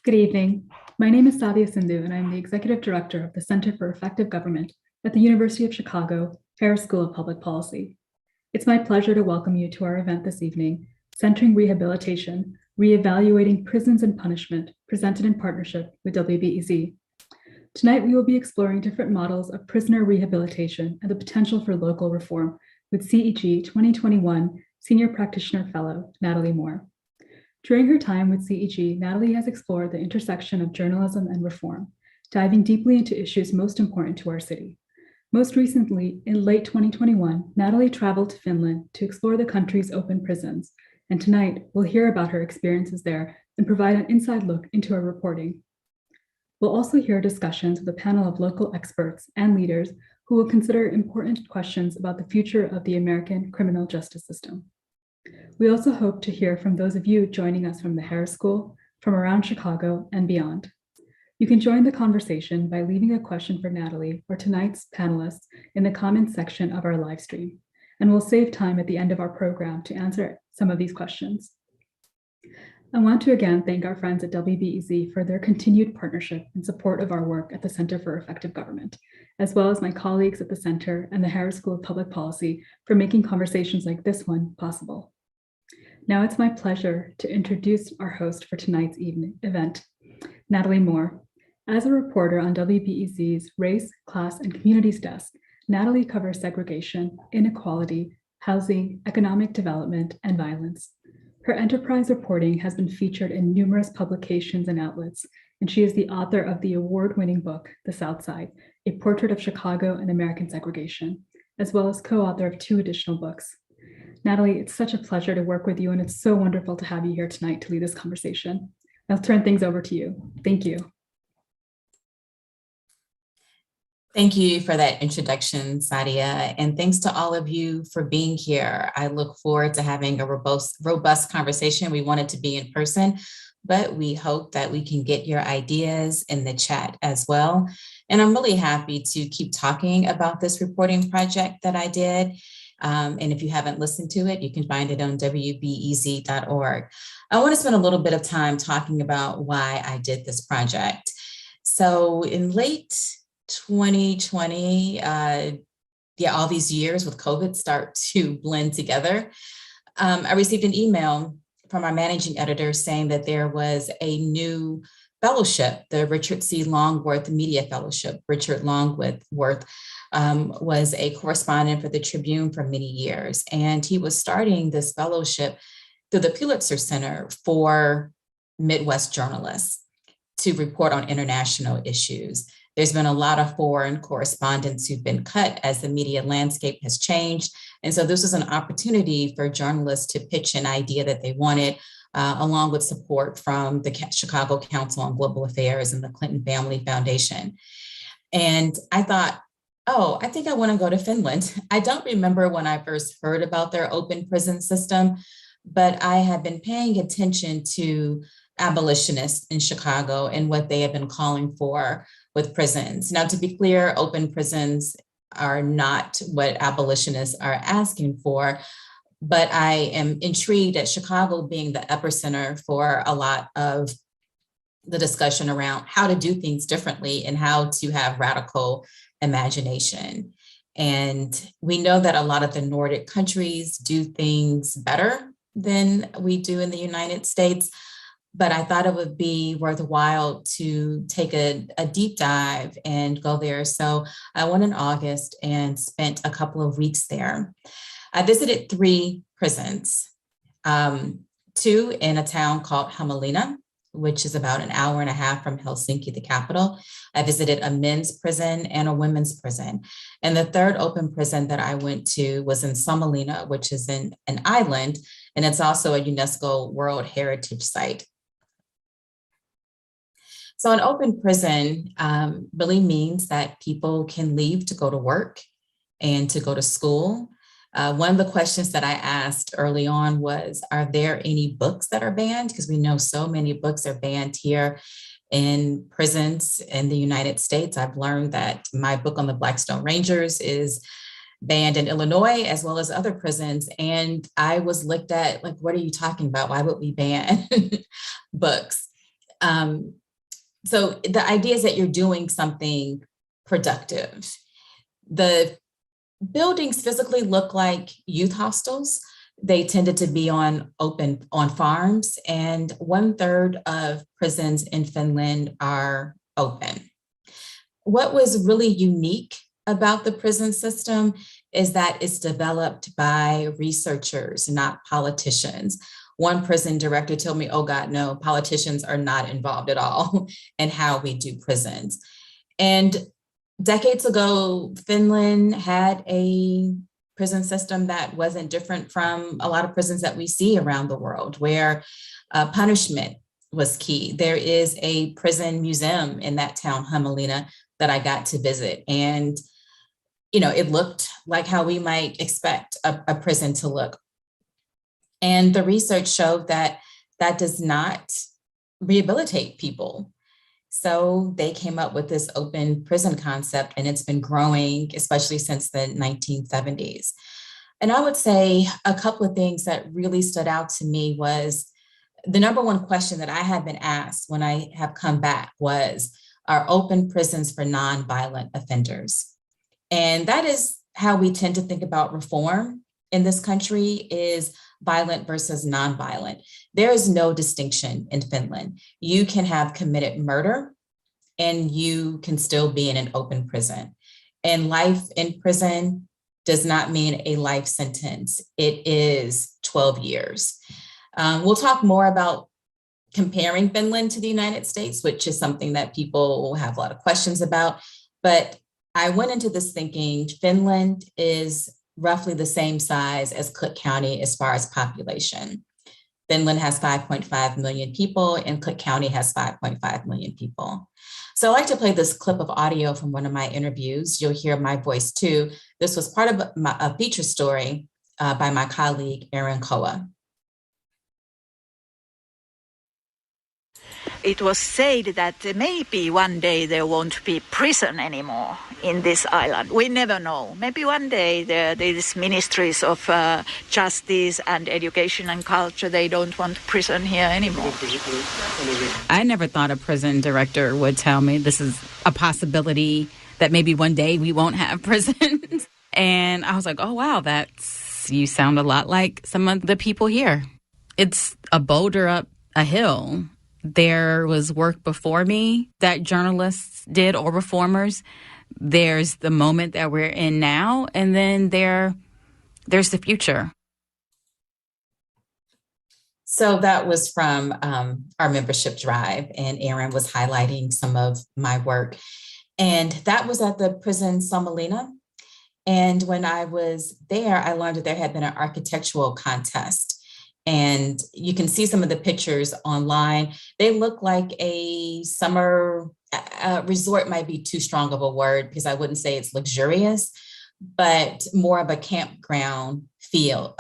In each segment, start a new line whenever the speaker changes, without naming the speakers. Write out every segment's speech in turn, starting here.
Good evening. My name is Sadia Sindhu, and I'm the Executive Director of the Center for Effective Government at the University of Chicago Harris School of Public Policy. It's my pleasure to welcome you to our event this evening, Centering Rehabilitation, Reevaluating Prisons and Punishment, presented in partnership with WBEZ. Tonight, we will be exploring different models of prisoner rehabilitation and the potential for local reform with CEG 2021 Senior Practitioner Fellow, Natalie Moore. During her time with CEG, Natalie has explored the intersection of journalism and reform, diving deeply into issues most important to our city. Most recently, in late 2021, Natalie traveled to Finland to explore the country's open prisons, and tonight we'll hear about her experiences there and provide an inside look into her reporting. We'll also hear discussions with a panel of local experts and leaders who will consider important questions about the future of the American criminal justice system. We also hope to hear from those of you joining us from the Harris School, from around Chicago, and beyond. You can join the conversation by leaving a question for Natalie or tonight's panelists in the comments section of our live stream, and we'll save time at the end of our program to answer some of these questions. I want to again thank our friends at WBEZ for their continued partnership and support of our work at the Center for Effective Government, as well as my colleagues at the Center and the Harris School of Public Policy for making conversations like this one possible. Now it's my pleasure to introduce our host for tonight's event, Natalie Moore. As a reporter on WBEZ's Race, Class, and Communities desk, Natalie covers segregation, inequality, housing, economic development, and violence. Her enterprise reporting has been featured in numerous publications and outlets, and she is the author of the award-winning book, The South Side, A Portrait of Chicago and American Segregation, as well as co-author of 2 additional books. Natalie, it's such a pleasure to work with you, and it's so wonderful to have you here tonight to lead this conversation. I'll turn things over to you. Thank you.
Thank you for that introduction, Sadia, and thanks to all of you for being here. I look forward to having a robust conversation. We want it to be in person, but we hope that we can get your ideas in the chat as well. And I'm really happy to keep talking about this reporting project that I did. And if you haven't listened to it, you can find it on WBEZ.org. I want to spend a little bit of time talking about why I did this project. So in late 2020, all these years with COVID start to blend together. I received an email from our managing editor saying that there was a new fellowship, the Richard C. Longworth Media Fellowship. Richard Longworth was a correspondent for the Tribune for many years, and he was starting this fellowship through the Pulitzer Center for Midwest journalists to report on international issues. There's been a lot of foreign correspondents who've been cut as the media landscape has changed. And so this was an opportunity for journalists to pitch an idea that they wanted, along with support from the Chicago Council on Global Affairs and the Clinton Family Foundation. And I thought, oh, I think I want to go to Finland. I don't remember when I first heard about their open prison system, but I have been paying attention to abolitionists in Chicago and what they have been calling for with prisons. Now, to be clear, open prisons are not what abolitionists are asking for, but I am intrigued at Chicago being the epicenter for a lot of the discussion around how to do things differently and how to have radical imagination. And we know that a lot of the Nordic countries do things better than we do in the United States, but I thought it would be worthwhile to take a deep dive and go there. So I went in August and spent a couple of weeks there. I visited 3 prisons, 2 in a town called Hämeenlinna, which is about an hour and a half from Helsinki, the capital. I visited a men's prison and a women's prison. And the 3rd open prison that I went to was in Suomenlinna, which is in an island, and it's also a UNESCO World Heritage Site. So an open prison really means that people can leave to go to work and to go to school. One of the questions that I asked early on was, are there any books that are banned? Because we know so many books are banned here in prisons in the United States. I've learned that my book on the Blackstone Rangers is banned in Illinois as well as other prisons. And I was looked at like, what are you talking about? Why would we ban books? So the idea is that you're doing something productive. The buildings physically look like youth hostels. They tended to be on farms, and 1/3 of prisons in Finland are open. What was really unique about the prison system is that it's developed by researchers, not politicians. One prison director told me, oh God, no, politicians are not involved at all in how we do prisons. And decades ago, Finland had a prison system that wasn't different from a lot of prisons that we see around the world, where punishment was key. There is a prison museum in that town, Hämeenlinna, that I got to visit. And, it looked like how we might expect a prison to look. And the research showed that that does not rehabilitate people. So they came up with this open prison concept, and it's been growing, especially since the 1970s. And I would say a couple of things that really stood out to me was the number one question that I had been asked when I have come back was, are open prisons for nonviolent offenders? And that is how we tend to think about reform in this country, is violent versus nonviolent. There is no distinction in Finland. You can have committed murder and you can still be in an open prison. And life in prison does not mean a life sentence. It is 12 years. We'll talk more about comparing Finland to the United States, which is something that people have a lot of questions about. But I went into this thinking Finland is roughly the same size as Cook County as far as population. Finland has 5.5 million people and Cook County has 5.5 million people. So I like to play this clip of audio from one of my interviews. You'll hear my voice too. This was part of a feature story by my colleague, Erin Koa.
It was said that maybe one day there won't be prison anymore in this island. We never know. Maybe one day these ministries of justice and education and culture, they don't want prison here anymore.
I never thought a prison director would tell me this is a possibility that maybe one day we won't have prisons. And I was like, oh, wow, you sound a lot like some of the people here. It's a boulder up a hill. There was work before me that journalists did or reformers. There's the moment that we're in now, and then there's the future.
So that was from our membership drive, and Erin was highlighting some of my work. And that was at the prison Hämeenlinna. And when I was there, I learned that there had been an architectural contest. And you can see some of the pictures online. They look like a summer resort, might be too strong of a word because I wouldn't say it's luxurious, but more of a campground feel.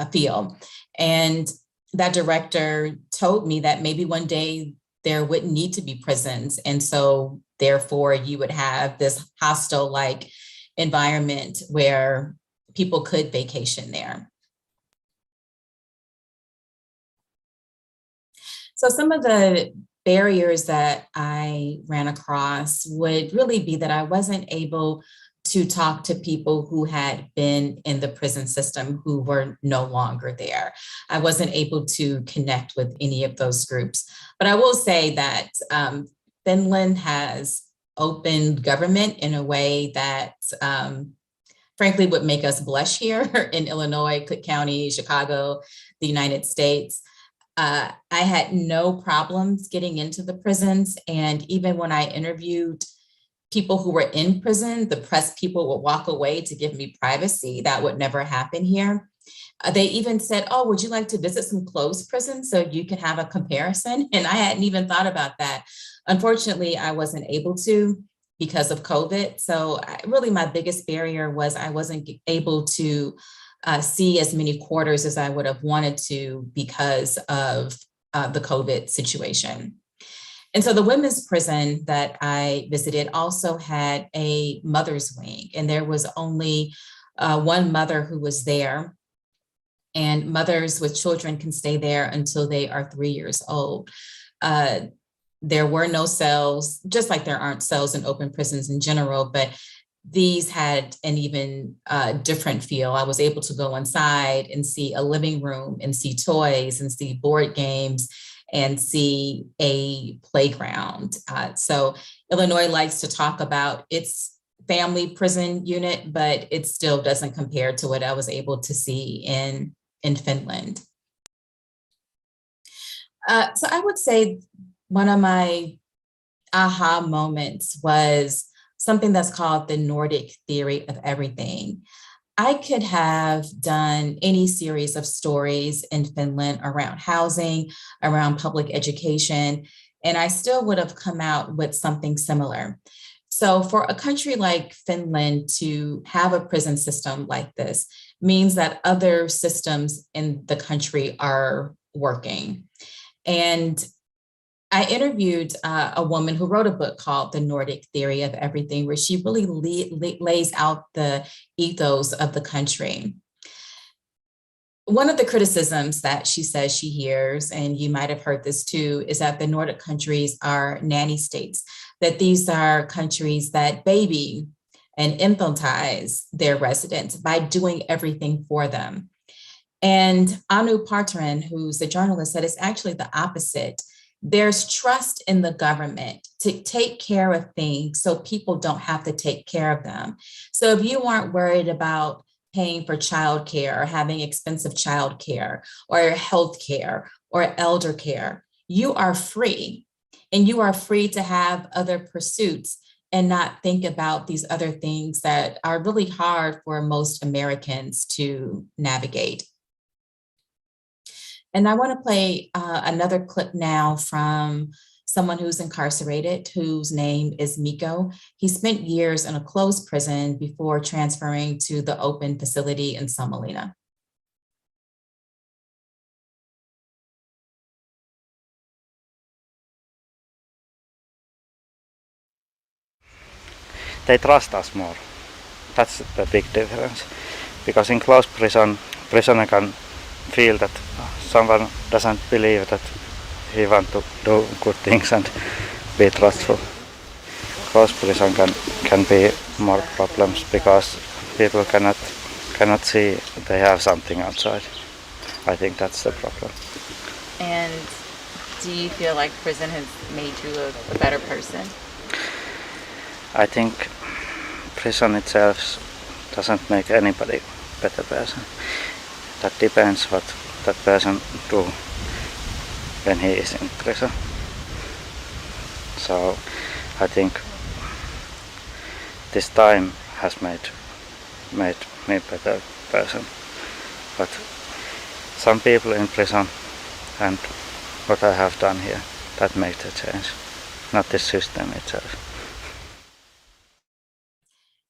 And that director told me that maybe one day there wouldn't need to be prisons. And so therefore you would have this hostel-like environment where people could vacation there. So some of the barriers that I ran across would really be that I wasn't able to talk to people who had been in the prison system who were no longer there. I wasn't able to connect with any of those groups. But I will say that Finland has opened government in a way that frankly would make us blush here in Illinois, Cook County, Chicago, the United States. I had no problems getting into the prisons. And even when I interviewed people who were in prison, the press people would walk away to give me privacy. That would never happen here. They even said, oh, would you like to visit some closed prisons so you can have a comparison? And I hadn't even thought about that. Unfortunately, I wasn't able to because of COVID. So really my biggest barrier was I wasn't able to see as many quarters as I would have wanted to because of the COVID situation. And so the women's prison that I visited also had a mother's wing, and there was only one mother who was there. And mothers with children can stay there until they are 3 years old. there were no cells, just like there aren't cells in open prisons in general, but these had an even different feel. I was able to go inside and see a living room and see toys and see board games and see a playground. So Illinois likes to talk about its family prison unit, but it still doesn't compare to what I was able to see in Finland. So I would say one of my aha moments was something that's called the Nordic theory of everything. I could have done any series of stories in Finland around housing, around public education, and I still would have come out with something similar. So for a country like Finland to have a prison system like this means that other systems in the country are working. And I interviewed a woman who wrote a book called The Nordic Theory of Everything, where she really lays out the ethos of the country. One of the criticisms that she says she hears, and you might have heard this too, is that the Nordic countries are nanny states, that these are countries that baby and infantize their residents by doing everything for them. And Anu Partaran, who's a journalist, said it's actually the opposite. There's trust in the government to take care of things so people don't have to take care of them. So if you aren't worried about paying for childcare or having expensive childcare or health care or elder care, you are free, and you are free to have other pursuits and not think about these other things that are really hard for most Americans to navigate. And I want to play another clip now from someone who's incarcerated, whose name is Mikko. He spent years in a closed prison before transferring to the open facility in Somaliland.
They trust us more. That's the big difference. Because in closed prison, prisoner can feel that someone doesn't believe that he wants to do good things and be trustful. Closed prison can be more problems because people cannot see they have something outside. I think that's the problem.
And do you feel like prison has made you a better person?
I think prison itself doesn't make anybody a better person. That depends what that person do when he is in prison. So I think this time has made me a better person. But some people in prison and what I have done here, that makes the change, not the system itself.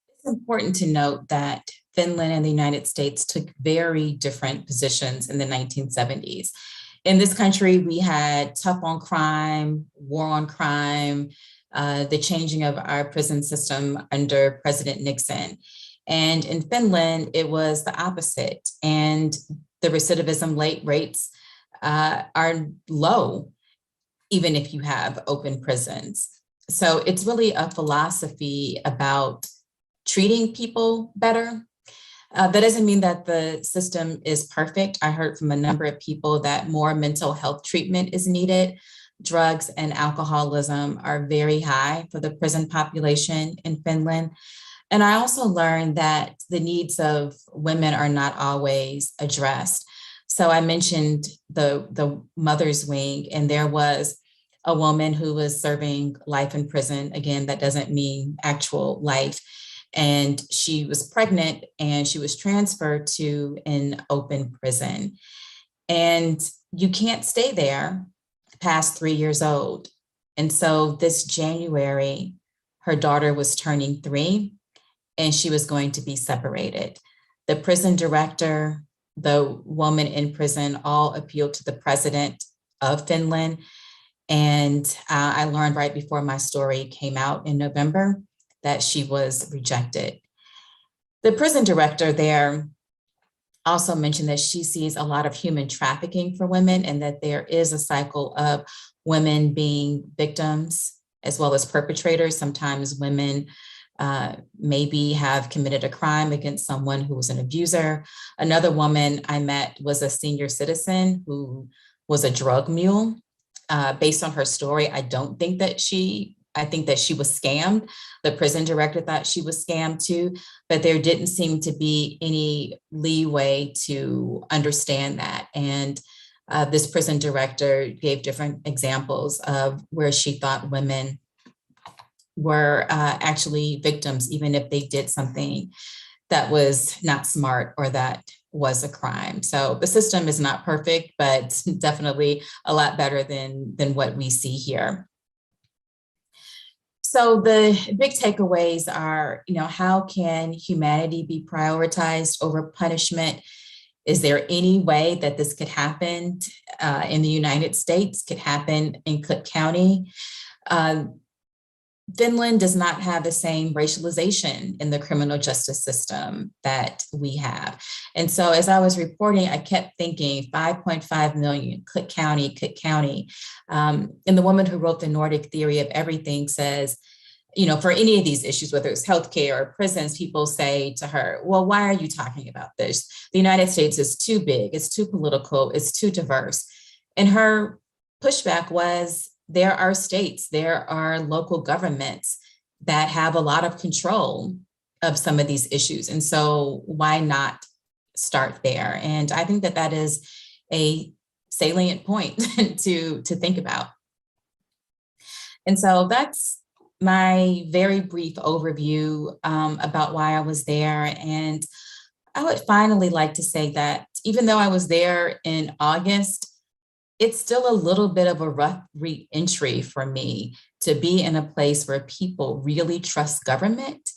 It's important to note that Finland and the United States took very different positions in the 1970s. In this country, we had tough on crime, war on crime, the changing of our prison system under President Nixon. And in Finland, it was the opposite. And the recidivism rates are low, even if you have open prisons. So it's really a philosophy about treating people better. That doesn't mean that the system is perfect. I heard from a number of people that more mental health treatment is needed. Drugs and alcoholism are very high for the prison population in Finland. And I also learned that the needs of women are not always addressed. So I mentioned the mother's wing, and there was a woman who was serving life in prison. Again, that doesn't mean actual life. And she was pregnant and she was transferred to an open prison. And you can't stay there past 3 years old. And so this January, her daughter was turning 3 and she was going to be separated. The prison director, the woman in prison, all appealed to the president of Finland. And I learned right before my story came out in November that she was rejected. The prison director there also mentioned that she sees a lot of human trafficking for women and that there is a cycle of women being victims as well as perpetrators. Sometimes women maybe have committed a crime against someone who was an abuser. Another woman I met was a senior citizen who was a drug mule. Based on her story, I think that she was scammed. The prison director thought she was scammed too, but there didn't seem to be any leeway to understand that. And this prison director gave different examples of where she thought women were actually victims, even if they did something that was not smart or that was a crime. So the system is not perfect, but definitely a lot better than what we see here. So the big takeaways are, how can humanity be prioritized over punishment? Is there any way that this could happen in the United States, could happen in Cook County? Finland does not have the same racialization in the criminal justice system that we have. And so as I was reporting, I kept thinking 5.5 million, Cook County. And the woman who wrote The Nordic Theory of Everything says, for any of these issues, whether it's healthcare or prisons, people say to her, well, why are you talking about this? The United States is too big, it's too political, it's too diverse. And her pushback was, there are states, there are local governments that have a lot of control of some of these issues. And so why not start there? And I think that is a salient point to think about. And so that's my very brief overview about why I was there. And I would finally like to say that even though I was there in August, it's still a little bit of a rough re-entry for me to be in a place where people really trust government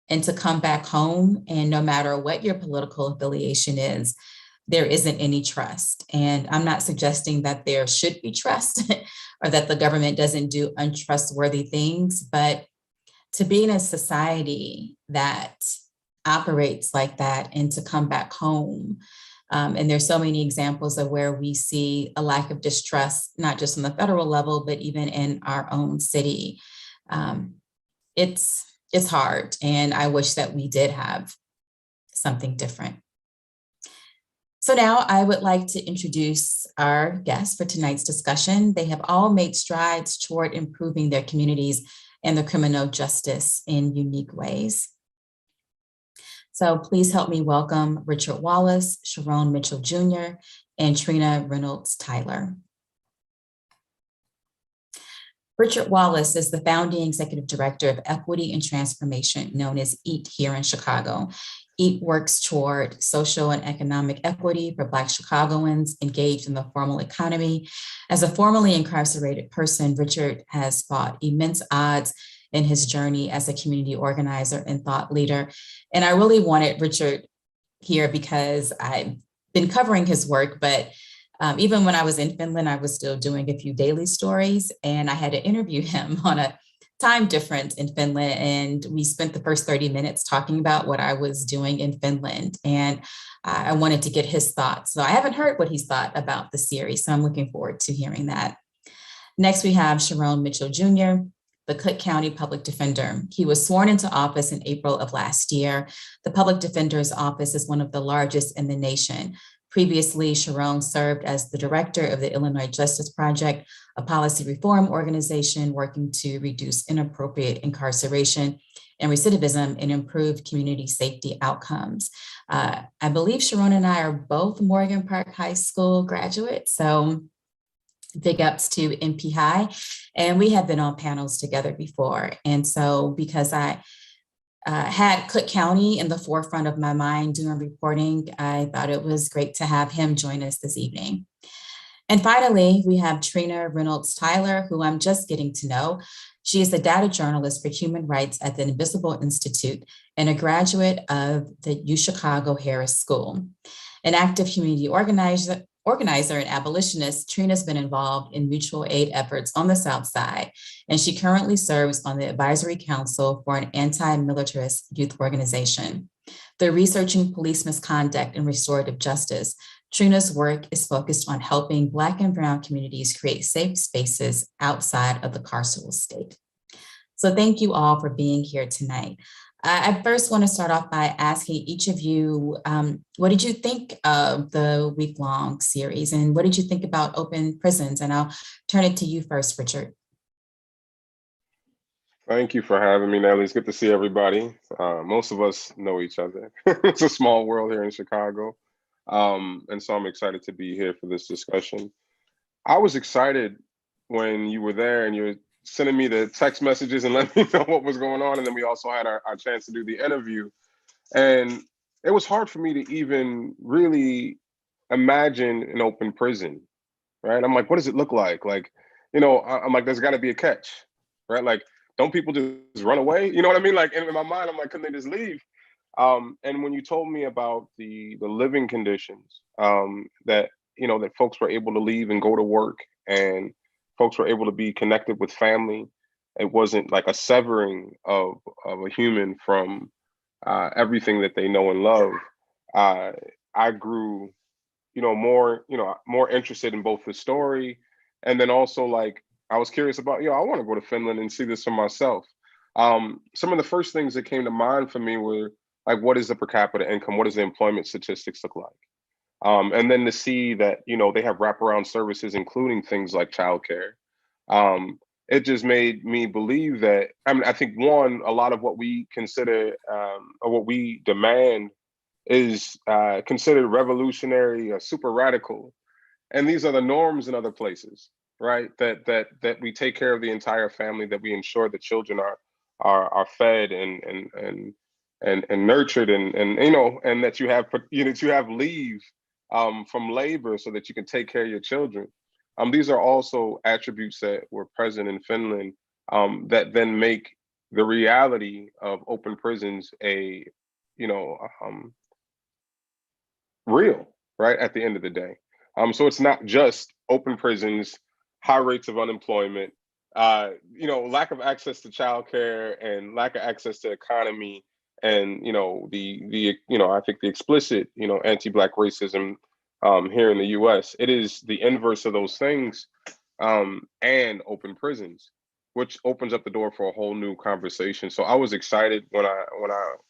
and to come back home. And no matter what your political affiliation is, there isn't any trust. And I'm not suggesting that there should be trust or that the government doesn't do untrustworthy things, but to be in a society that operates like that and to come back home. And there's so many examples of where we see a lack of distrust, not just on the federal level, but even in our own city. It's hard, and I wish that we did have something different. So now I would like to introduce our guests for tonight's discussion. They have all made strides toward improving their communities and the criminal justice in unique ways. So please help me welcome Richard Wallace, Sharon Mitchell Jr., and Trina Reynolds Tyler. Richard Wallace is the founding executive director of Equity and Transformation, known as EAT here in Chicago. EAT works toward social and economic equity for Black Chicagoans engaged in the formal economy. As a formerly incarcerated person, Richard has fought immense odds in his journey as a community organizer and thought leader. And I really wanted Richard here because I've been covering his work, but even when I was in Finland, I was still doing a few daily stories, and I had to interview him on a time difference in Finland. And we spent the first 30 minutes talking about what I was doing in Finland. And I wanted to get his thoughts. So I haven't heard what he's thought about the series, so I'm looking forward to hearing that. Next, we have Sharon Mitchell Jr., the Cook County Public Defender. He was sworn into office in April of last year. The Public Defender's office is one of the largest in the nation. Previously, Sharon served as the director of the Illinois Justice Project, a policy reform organization working to reduce inappropriate incarceration and recidivism and improve community safety outcomes. I believe Sharon and I are both Morgan Park High School graduates, so big ups to MP High. And we have been on panels together before. And so because I had Cook County in the forefront of my mind during reporting, I thought it was great to have him join us this evening. And finally, we have Trina Reynolds Tyler, who I'm just getting to know. She is a data journalist for human rights at the Invisible Institute and a graduate of the UChicago Harris School. An active community organizer and abolitionist, Trina's been involved in mutual aid efforts on the South Side, and she currently serves on the Advisory Council for an anti-militarist youth organization. Through researching police misconduct and restorative justice, Trina's work is focused on helping Black and Brown communities create safe spaces outside of the carceral state. So thank you all for being here tonight. I first want to start off by asking each of you, what did you think of the week-long series, and what did you think about open prisons? And I'll turn it to you first, Richard.
Thank you for having me, Nellie. It's good to see everybody. Most of us know each other. It's a small world here in Chicago. And so I'm excited to be here for this discussion. I was excited when you were there and you were sending me the text messages and letting me know what was going on. And then we also had our chance to do the interview. And it was hard for me to even really imagine an open prison, right? I'm like, what does it look like? Like, I'm like, there's got to be a catch, right? Like, don't people just run away? You know what I mean? Like, in my mind, I'm like, couldn't they just leave? And when you told me about the living conditions, that folks were able to leave and go to work, and folks were able to be connected with family, it wasn't like a severing of a human from everything that they know and love. I grew, more interested in both the story, and then also like I was curious about, I want to go to Finland and see this for myself. Some of the first things that came to mind for me were like, what is the per capita income? What does the employment statistics look like? And then to see that, they have wraparound services, including things like childcare. It just made me believe that, I think one, a lot of what we consider or what we demand is considered revolutionary or super radical. And these are the norms in other places, right? That we take care of the entire family, that we ensure the children are fed and nurtured, and that you have leave from labor so that you can take care of your children. These are also attributes that were present in Finland that then make the reality of open prisons real, right, at the end of the day. So it's not just open prisons, high rates of unemployment, lack of access to childcare and lack of access to economy, and I think the explicit anti-Black racism here in the U.S. It is the inverse of those things, and open prisons, which opens up the door for a whole new conversation. So I was excited when I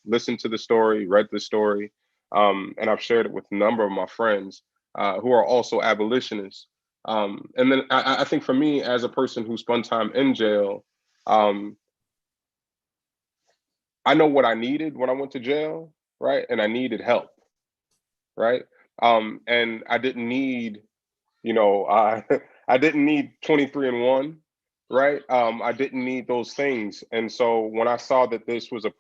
listened to the story, read the story, and I've shared it with a number of my friends who are also abolitionists. And then I think for me, as a person who spent time in jail, I know what I needed when I went to jail, right? And I needed help, right? And I didn't need, I didn't need 23-and-1, right? I didn't need those things. And so when I saw that this was it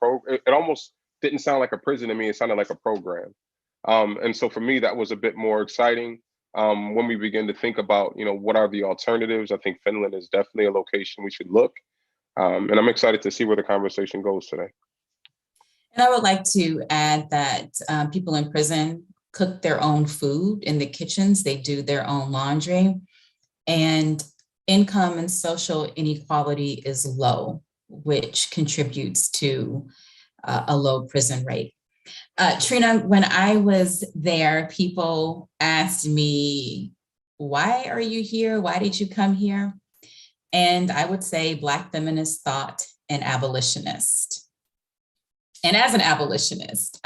almost didn't sound like a prison to me. It sounded like a program. And so for me, that was a bit more exciting. When we begin to think about, what are the alternatives, I think Finland is definitely a location we should look. And I'm excited to see where the conversation goes today.
And I would like to add that people in prison cook their own food in the kitchens. They do their own laundry, and income and social inequality is low, which contributes to a low prison rate. Trina, when I was there, people asked me, why are you here? Why did you come here? And I would say Black feminist thought and abolitionist. And as an abolitionist,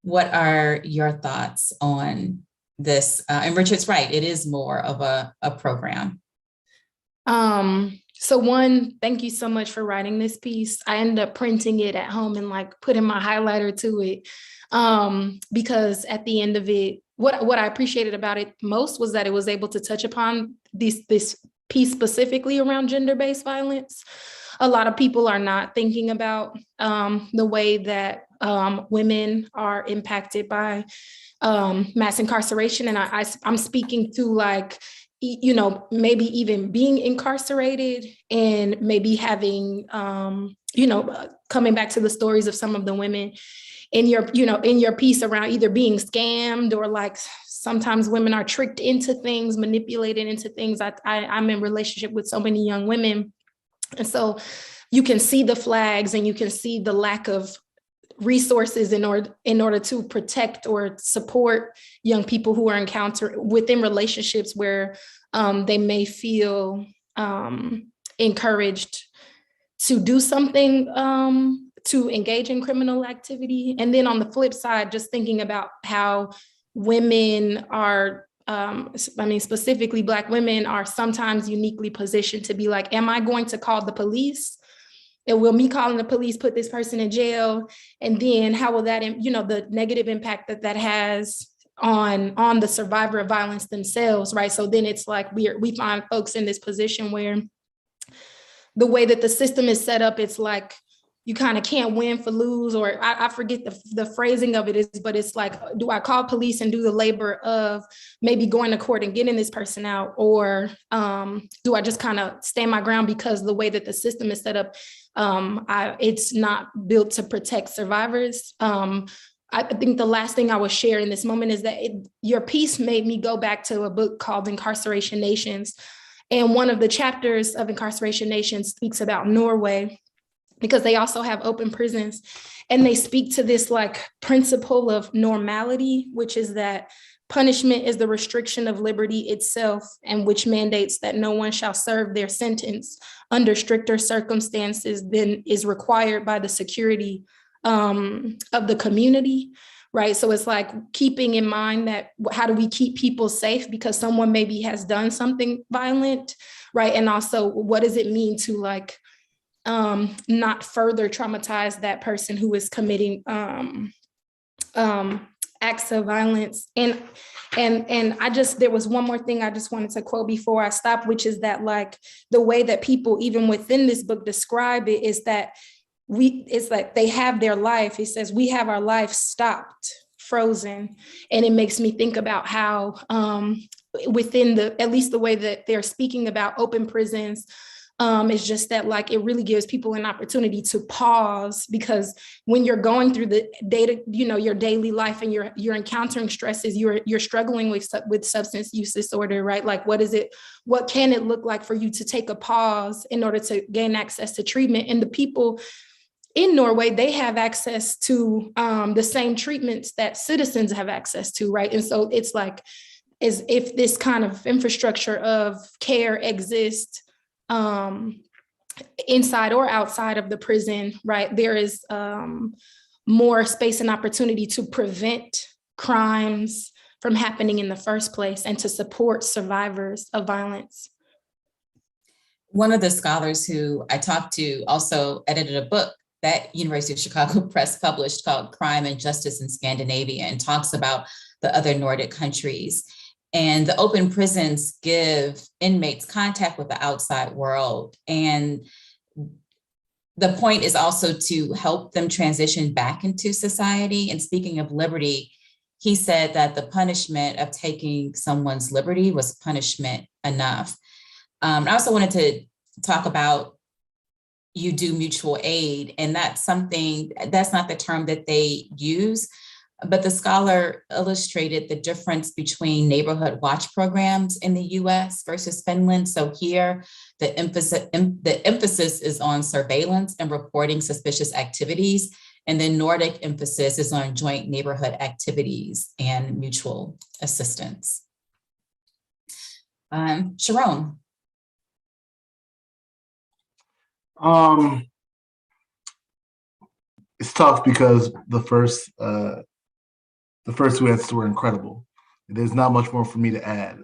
what are your thoughts on this? And Richard's right, it is more of a program.
So one, thank you so much for writing this piece. I ended up printing it at home and like putting my highlighter to it. Because at the end of it, what I appreciated about it most was that it was able to touch upon this piece specifically around gender-based violence. A lot of people are not thinking about the way that women are impacted by mass incarceration. And I'm speaking to like, maybe even being incarcerated and maybe having, coming back to the stories of some of the women in your piece around either being scammed or like sometimes women are tricked into things, manipulated into things. I'm in relationship with so many young women. And so you can see the flags and you can see the lack of resources in order to protect or support young people who are encountering within relationships where they may feel encouraged to do something to engage in criminal activity. And then on the flip side, just thinking about how women are, specifically Black women are sometimes uniquely positioned to be like, am I going to call the police? And will me calling the police put this person in jail? And then how will that, the negative impact that has on the survivor of violence themselves, right? So then it's like we find folks in this position where the way that the system is set up, it's like you kind of can't win for lose, or I forget the phrasing of it is, but it's like, do I call police and do the labor of maybe going to court and getting this person out? Or do I just kind of stand my ground because the way that the system is set up, it's not built to protect survivors. I think the last thing I will share in this moment is that your piece made me go back to a book called Incarceration Nations. And one of the chapters of Incarceration Nations speaks about Norway, because they also have open prisons. And they speak to this like principle of normality, which is that punishment is the restriction of liberty itself, and which mandates that no one shall serve their sentence under stricter circumstances than is required by the security of the community, right? So it's like keeping in mind that how do we keep people safe because someone maybe has done something violent, right? And also what does it mean to like not further traumatize that person who is committing acts of violence. And there was one more thing I just wanted to quote before I stop, which is that like the way that people even within this book describe it is that it's like they have their life. It says we have our life stopped, frozen. And it makes me think about how within at least the way that they're speaking about open prisons, it's just that like it really gives people an opportunity to pause, because when you're going through the data, your daily life and you're encountering stresses, you're struggling with substance use disorder, right? Like what can it look like for you to take a pause in order to gain access to treatment? And the people in Norway, they have access to the same treatments that citizens have access to, right? And so it's like as if this kind of infrastructure of care exists inside or outside of the prison, right? There is more space and opportunity to prevent crimes from happening in the first place and to support survivors of violence.
One of the scholars who I talked to also edited a book that University of Chicago Press published called Crime and Justice in Scandinavia, and talks about the other Nordic countries. And the open prisons give inmates contact with the outside world. And the point is also to help them transition back into society. And speaking of liberty, he said that the punishment of taking someone's liberty was punishment enough. I also wanted to talk about you do mutual aid, and that's not the term that they use, but the scholar illustrated the difference between neighborhood watch programs in the US versus Finland. So here, the emphasis is on surveillance and reporting suspicious activities, and then Nordic emphasis is on joint neighborhood activities and mutual assistance. Sharon.
It's tough because the first two answers were incredible. There's not much more for me to add.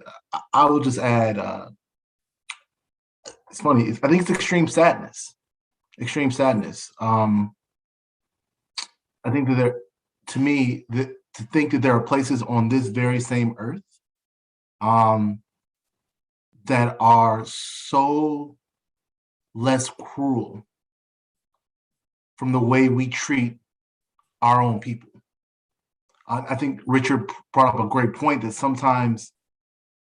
I will just add, it's funny, I think it's extreme sadness. Extreme sadness. I think that to think that there are places on this very same earth that are so less cruel from the way we treat our own people. I think Richard brought up a great point that sometimes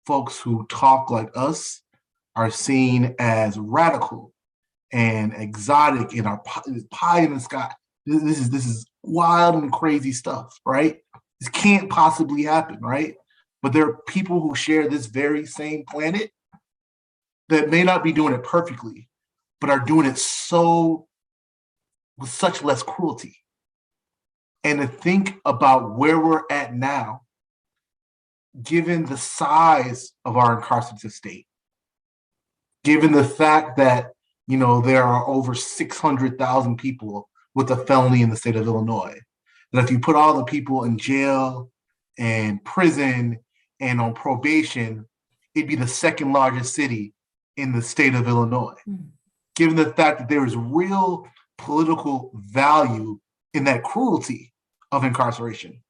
folks who talk like us are seen as radical and exotic and are pie in the sky. This is wild and crazy stuff, right? This can't possibly happen, right? But there are people who share this very same planet that may not be doing it perfectly, but are doing it with such less cruelty. and to think about where we're at now, given the size of our incarcerated state, given the fact that, there are over 600,000 people with a felony in the state of Illinois, that if you put all the people in jail and prison and on probation, it'd be the second largest city in the state of Illinois. Given the fact that there is real political value in that cruelty of incarceration,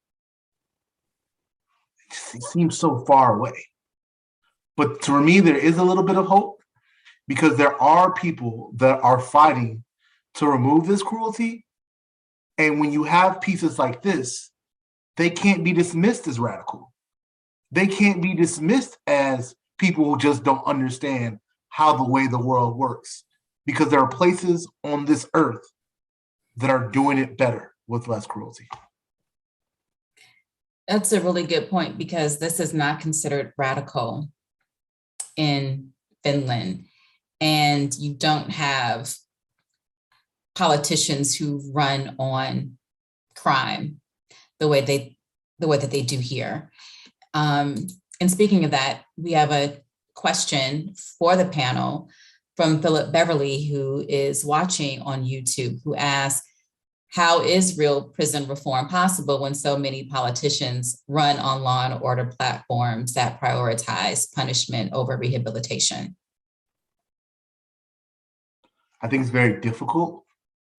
it seems so far away. But for me, there is a little bit of hope, because there are people that are fighting to remove this cruelty. And when you have pieces like this, they can't be dismissed as radical. They can't be dismissed as people who just don't understand how the way the world works, because there are places on this earth that are doing it better with less cruelty.
That's a really good point, because this is not considered radical in Finland. And you don't have politicians who run on crime the way that they do here. And speaking of that, we have a question for the panel from Philip Beverly, who is watching on YouTube, who asks, how is real prison reform possible when so many politicians run on law and order platforms that prioritize punishment over rehabilitation?
I think it's very difficult,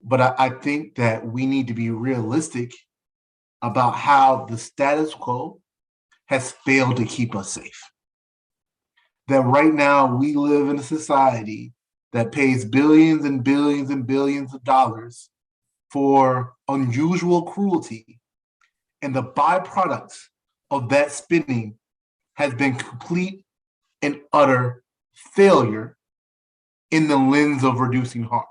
but I think that we need to be realistic about how the status quo has failed to keep us safe. That right now we live in a society that pays billions and billions and billions of dollars for unusual cruelty, and the byproduct of that spending has been complete and utter failure in the lens of reducing harm.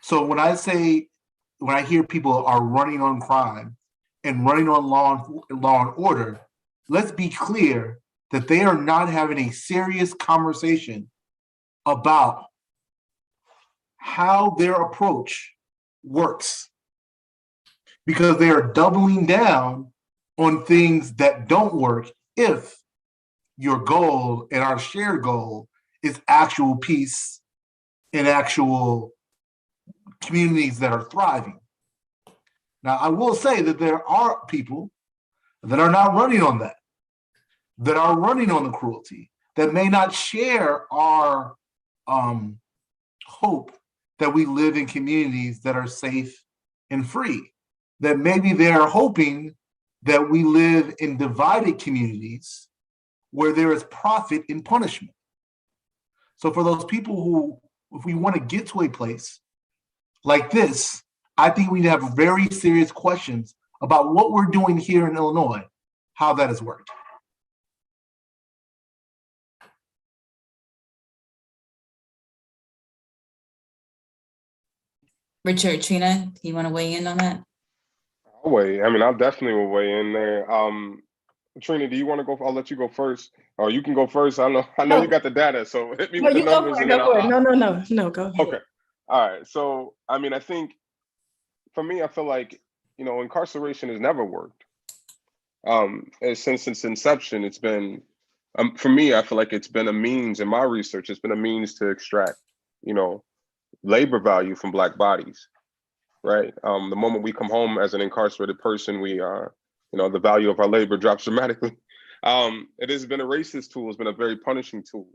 So when I hear people are running on crime and running on law and order, let's be clear that they are not having a serious conversation about how their approach works, because they are doubling down on things that don't work if your goal and our shared goal is actual peace and actual communities that are thriving. Now, I will say that there are people that are not running on that are running on the cruelty, that may not share our hope that we live in communities that are safe and free, that maybe they're hoping that we live in divided communities where there is profit in punishment. So for those people who, if we want to get to a place like this, I think we need to have very serious questions about what we're doing here in Illinois, how that has worked.
Richard, Trina, you want to weigh in on that?
I'll weigh. I mean, I definitely will weigh in there. Trina, do you want to go? I'll let you go first. Or you can go first. I know you got the data, so hit me with the numbers.
No, go ahead. Okay.
All right. So, I mean, I think for me, I feel like, incarceration has never worked. Since its inception, it's been, for me, I feel like it's been a means in my research, it's been a means to extract, labor value from Black bodies, right? The moment we come home as an incarcerated person, we the value of our labor drops dramatically. It has been a racist tool, it's been a very punishing tool.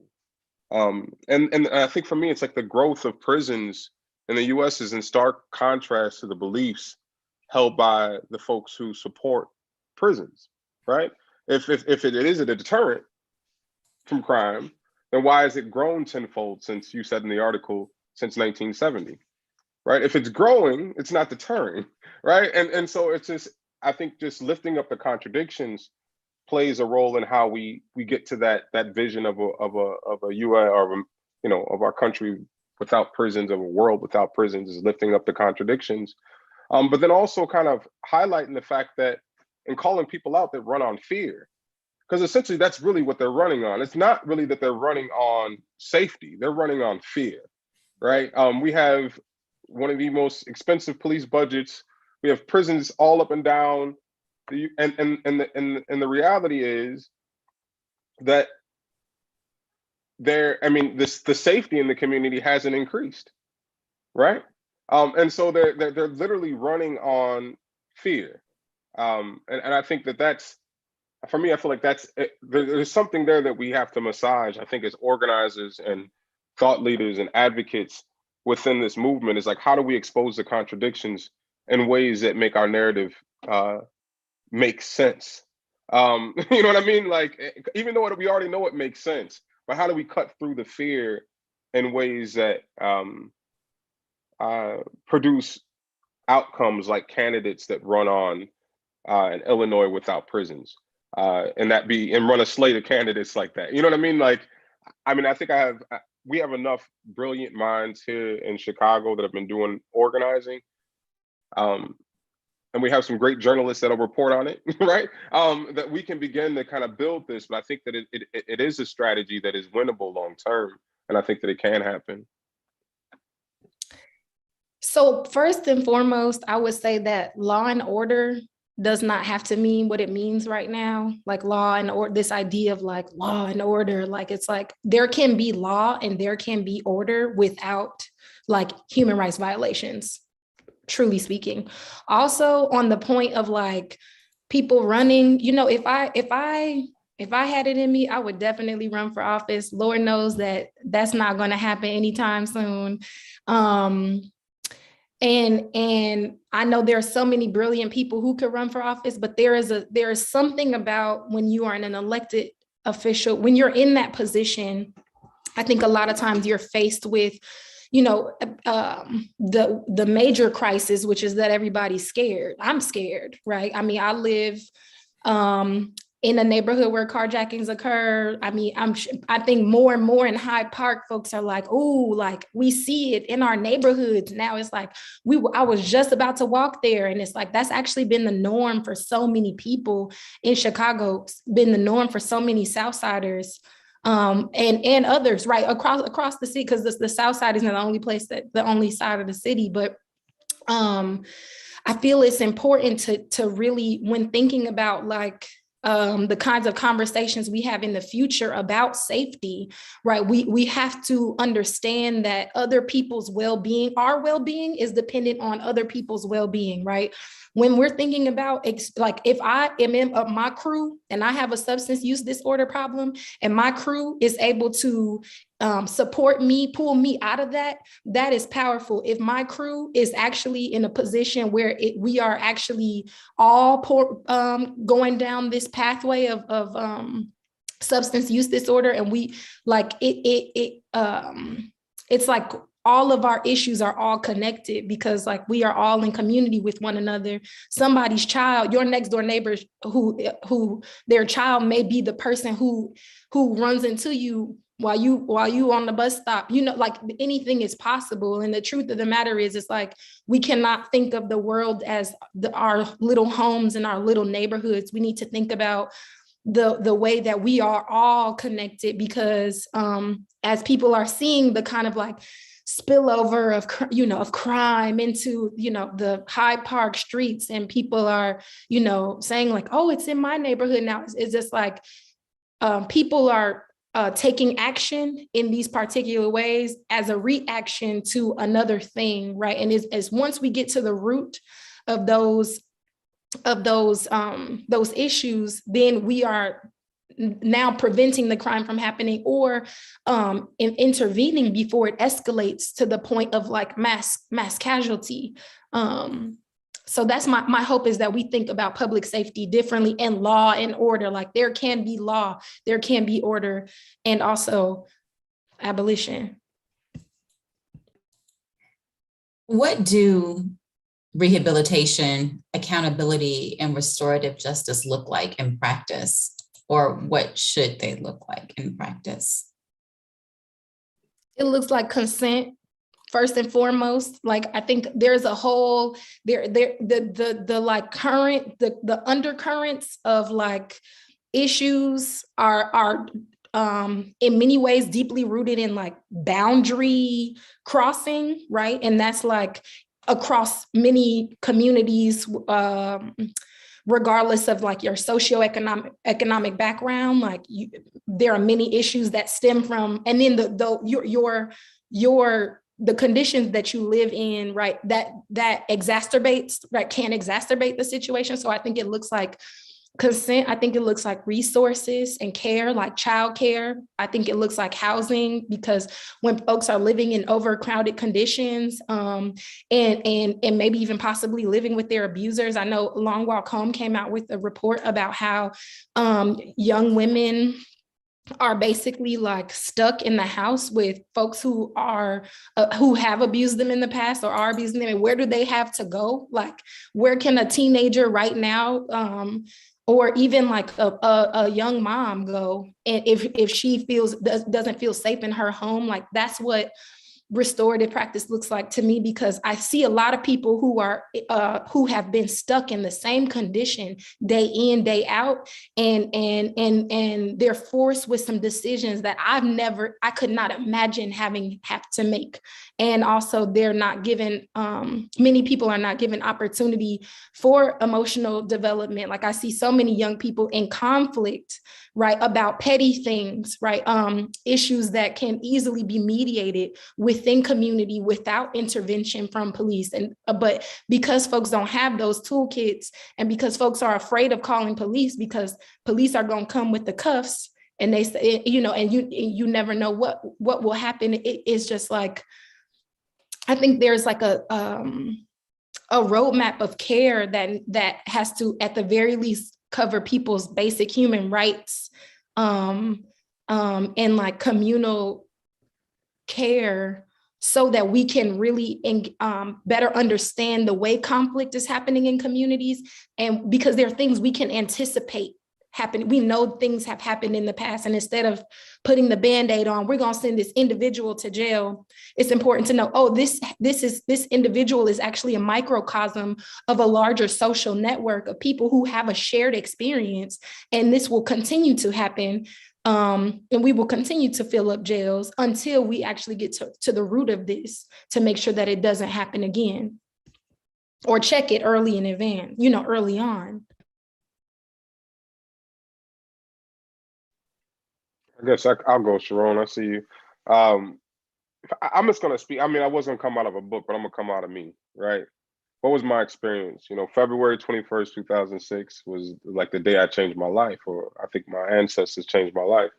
And I think for me, it's like the growth of prisons in the US is in stark contrast to the beliefs held by the folks who support prisons, right? If it is a deterrent from crime, then why has it grown tenfold since, you said in the article, since 1970, right? If it's growing, it's not deterring, right? And so it's just, I think just lifting up the contradictions plays a role in how we get to that vision of a UI, or of our country without prisons, of a world without prisons, is lifting up the contradictions. But then also kind of highlighting the fact that, and calling people out that run on fear, because essentially that's really what they're running on. It's not really that they're running on safety, they're running on fear, right? We have one of the most expensive police budgets We have prisons all up and down. And the reality is that the safety in the community hasn't increased, right? And so they're literally running on fear. And I think that's, for me, I feel like there's something there that we have to massage, I think, as organizers and thought leaders and advocates within this movement, is like, how do we expose the contradictions in ways that make our narrative make sense? You know what I mean? Like, even though we already know it makes sense, but how do we cut through the fear in ways that produce outcomes like candidates that run on in Illinois without prisons, and run a slate of candidates like that? You know what I mean? Like, I think we have enough brilliant minds here in Chicago that have been doing organizing. And we have some great journalists that'll report on it, right? That we can begin to kind of build this, but I think that it is a strategy that is winnable long term, and I think that it can happen.
So first and foremost, I would say that law and order does not have to mean what it means right now. Like law and order, this idea of like law and order, like it's like there can be law and there can be order without like human rights violations, truly speaking. Also on the point of like people running, you know, if I had it in me, I would definitely run for office. Lord knows that that's not going to happen anytime soon. And I know there are so many brilliant people who could run for office, but there is something about when you are an elected official, when you're in that position, I think a lot of times you're faced with, you know, the major crisis, which is that everybody's scared. I'm scared, right? I mean, I live in a neighborhood where carjackings occur. I mean, I think more and more in Hyde Park, folks are like, oh, like we see it in our neighborhoods. Now it's like, I was just about to walk there. And it's like, that's actually been the norm for so many people in Chicago, been the norm for so many Southsiders and others, right? Across the city, because the South Side isn't the only side of the city. But I feel it's important to really, when thinking about like, the kinds of conversations we have in the future about safety, right? We have to understand that other people's well-being, our well-being is dependent on other people's well-being, right? When we're thinking about, like, if I am in my crew and I have a substance use disorder problem and my crew is able to support me, pull me out of that, that is powerful. If my crew is actually in a position where we are actually all going down this pathway of substance use disorder, and we like it's like all of our issues are all connected because like we are all in community with one another. Somebody's child, your next door neighbor who their child may be the person who runs into you while you on the bus stop, you know, like anything is possible. And the truth of the matter is, it's like, we cannot think of the world as our little homes and our little neighborhoods. We need to think about the way that we are all connected, because as people are seeing the kind of like spillover of crime into, the Hyde Park streets, and people are, saying like, oh, it's in my neighborhood now. It's just like people are taking action in these particular ways as a reaction to another thing, right? And as once we get to the root of those issues, then we are now preventing the crime from happening, or intervening before it escalates to the point of like mass casualty. So that's my hope, is that we think about public safety differently, and law and order. Like there can be law, there can be order, and also abolition.
What do rehabilitation, accountability, and restorative justice look like in practice? Or what should they look like in practice?
It looks like consent. First and foremost, like I think there's a whole the undercurrents of like issues are in many ways deeply rooted in like boundary crossing, right? And that's like across many communities, regardless of like your socioeconomic background. Like there are many issues that stem from, and then the conditions that you live in, right, that exacerbates, right, can exacerbate the situation. So I think it looks like consent. I think it looks like resources and care, like childcare. I think it looks like housing, because when folks are living in overcrowded conditions, and maybe even possibly living with their abusers. I know Long Walk Home came out with a report about how young women are basically like stuck in the house with folks who are who have abused them in the past or are abusing them, and where do they have to go? Like, where can a teenager right now, or even like a young mom go, and if she doesn't feel safe in her home? Like, that's what restorative practice looks like to me, because I see a lot of people who have been stuck in the same condition day in, day out, and they're forced with some decisions that I could not imagine have to make. And also they're not given, many people are not given opportunity for emotional development. Like, I see so many young people in conflict, right, about petty things, right, issues that can easily be mediated within community without intervention from police. And but because folks don't have those toolkits, and because folks are afraid of calling police because police are going to come with the cuffs, and they say, and you never know what will happen. It's just like, I think there's like a roadmap of care that has to, at the very least, cover people's basic human rights, and like communal care, so that we can really better understand the way conflict is happening in communities. And because there are things we can anticipate happening. We know things have happened in the past, and instead of putting the Band-Aid on, we're going to send this individual to jail. It's important to know, this individual is actually a microcosm of a larger social network of people who have a shared experience, and this will continue to happen. And we will continue to fill up jails until we actually get to the root of this, to make sure that it doesn't happen again, or check it early in advance, early on.
I guess I'll go, Sharon. I see you. I'm just going to speak. I mean, I was going to come out of a book, but I'm going to come out of me, right? What was my experience? February 21st, 2006 was like the day I changed my life, or I think my ancestors changed my life.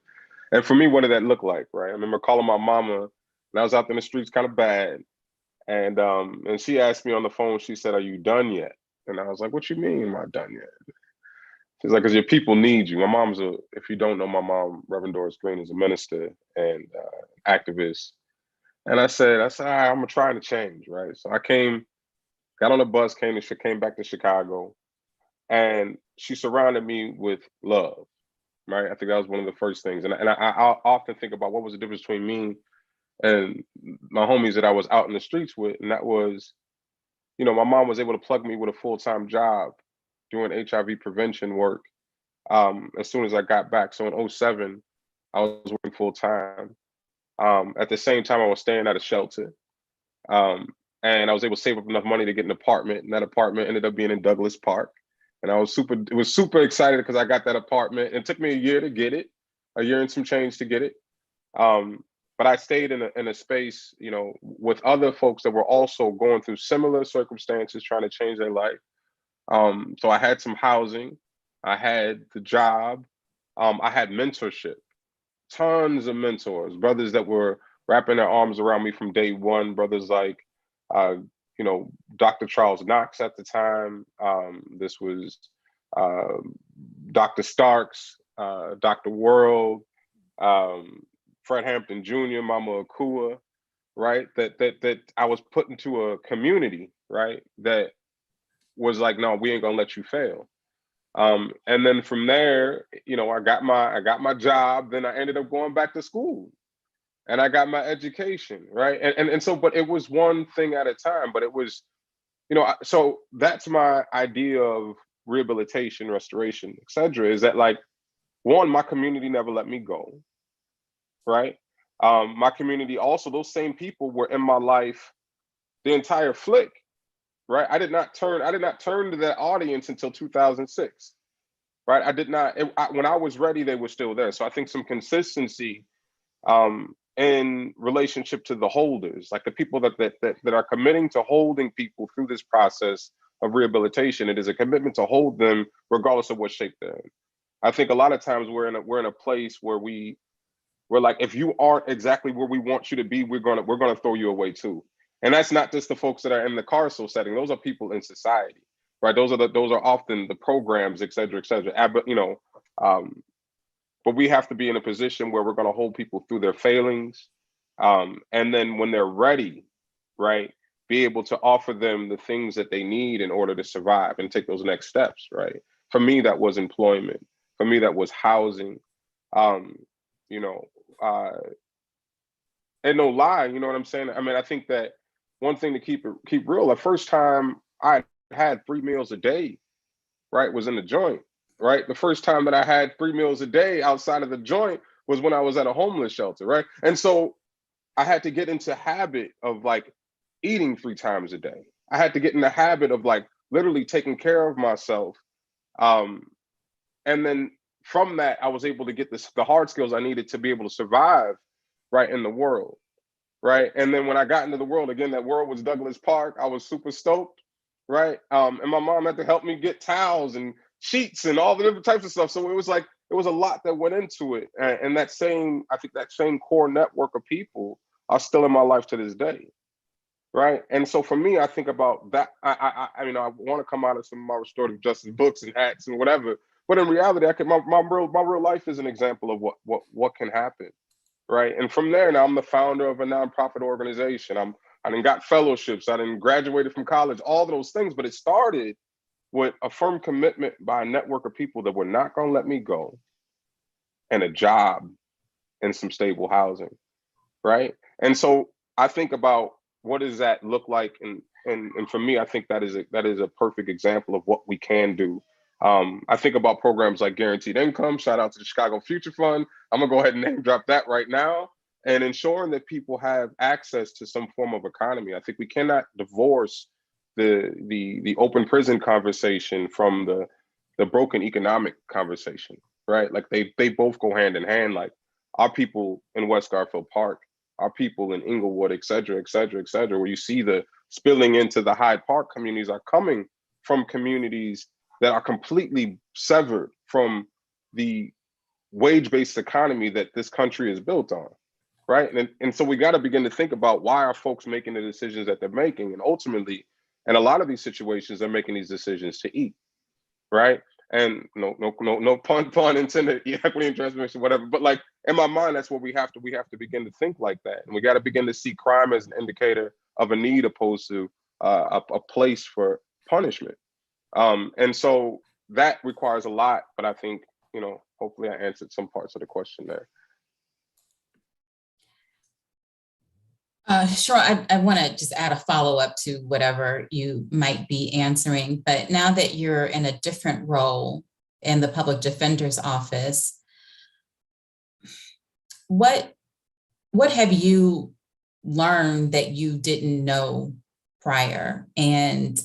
And for me, what did that look like, right? I remember calling my mama, and I was out in the streets kind of bad. And she asked me on the phone, she said, "Are you done yet?" And I was like, "What you mean, am I done yet?" She's like, "Because your people need you." My mom's if you don't know my mom, Reverend Doris Green, is a minister and activist. And I said, "All right, I'm trying to change," right? So I got on a bus, came back to Chicago, and she surrounded me with love, right? I think that was one of the first things. And I often think about what was the difference between me and my homies that I was out in the streets with. And that was, my mom was able to plug me with a full-time job doing HIV prevention work as soon as I got back. So in 2007, I was working full-time. At the same time, I was staying at a shelter. And I was able to save up enough money to get an apartment. And that apartment ended up being in Douglas Park. And I was super excited because I got that apartment. It took me a year to get it, a year and some change to get it. But I stayed in a space, with other folks that were also going through similar circumstances, trying to change their life. So I had some housing, I had the job, I had mentorship, tons of mentors, brothers that were wrapping their arms around me from day one, brothers like, Dr. Charles Knox at the time. This was Dr. Starks, Dr. World, Fred Hampton Jr., Mama Akua, right? That I was put into a community, right? That was like, no, we ain't gonna let you fail. And then from there, I got my job. Then I ended up going back to school, and I got my education, right? And so, but it was one thing at a time. But it was, so that's my idea of rehabilitation, restoration, et cetera, is that, like, one, my community never let me go, right? My community also, those same people were in my life the entire flick. right? I did not turn to that audience until 2006, right? I did not, when I was ready, they were still there. So I think some consistency in relationship to the holders, like the people that are committing to holding people through this process of rehabilitation. It is a commitment to hold them regardless of what shape they're in. I think a lot of times we're in a place where we're like, if you aren't exactly where we want you to be, we're gonna throw you away too. And that's not just the folks that are in the carceral setting. Those are people in society, right? Those are often the programs, et cetera, et cetera. But we have to be in a position where we're going to hold people through their failings, and then when they're ready, right, be able to offer them the things that they need in order to survive and take those next steps, right? For me, that was employment. For me, that was housing. You know, and no lie, you know what I'm saying? I mean, I think that one thing to keep real, the first time I had 3 meals a day, right, was in the joint, right? The first time that I had 3 meals a day outside of the joint was when I was at a homeless shelter, right? And so I had to get into habit of like eating 3 times a day. I had to get in the habit of like literally taking care of myself. And then from that, I was able to get the hard skills I needed to be able to survive, right, in the world, right? And then when I got into the world, again, that world was Douglas Park. I was super stoked, right? And my mom had to help me get towels and sheets and all the different types of stuff. So it was like, it was a lot that went into it. And I think that same core network of people are still in my life to this day, right? And so for me, I think about that. I want to come out of some of my restorative justice books and hats and whatever, but in reality, my real life is an example of what can happen, right? And from there, now I'm the founder of a nonprofit organization. I done got fellowships. I done graduated from college. All those things, but it started with a firm commitment by a network of people that were not going to let me go, and a job and some stable housing, right? And so I think about what does that look like, and for me, I think that is a perfect example of what we can do. I think about programs like Guaranteed Income. Shout out to the Chicago Future Fund. I'm gonna go ahead and name drop that right now, and ensuring that people have access to some form of economy. I think we cannot divorce the open prison conversation from the broken economic conversation, right? Like they both go hand in hand. Like our people in West Garfield Park, our people in Inglewood, et cetera, et cetera, et cetera, where you see the spilling into the Hyde Park communities are coming from communities that are completely severed from the wage-based economy that this country is built on, right? And so we got to begin to think about why are folks making the decisions that they're making, and ultimately, in a lot of these situations, they're making these decisions to eat, right? And no pun intended, equity and transformation, whatever. But like in my mind, that's what we have to begin to think like that, and we got to begin to see crime as an indicator of a need opposed to a place for punishment. And so that requires a lot, but I think, hopefully I answered some parts of the question there.
Sure. I want to just add a follow-up to whatever you might be answering, but now that you're in a different role in the public defender's office, what have you learned that you didn't know prior? And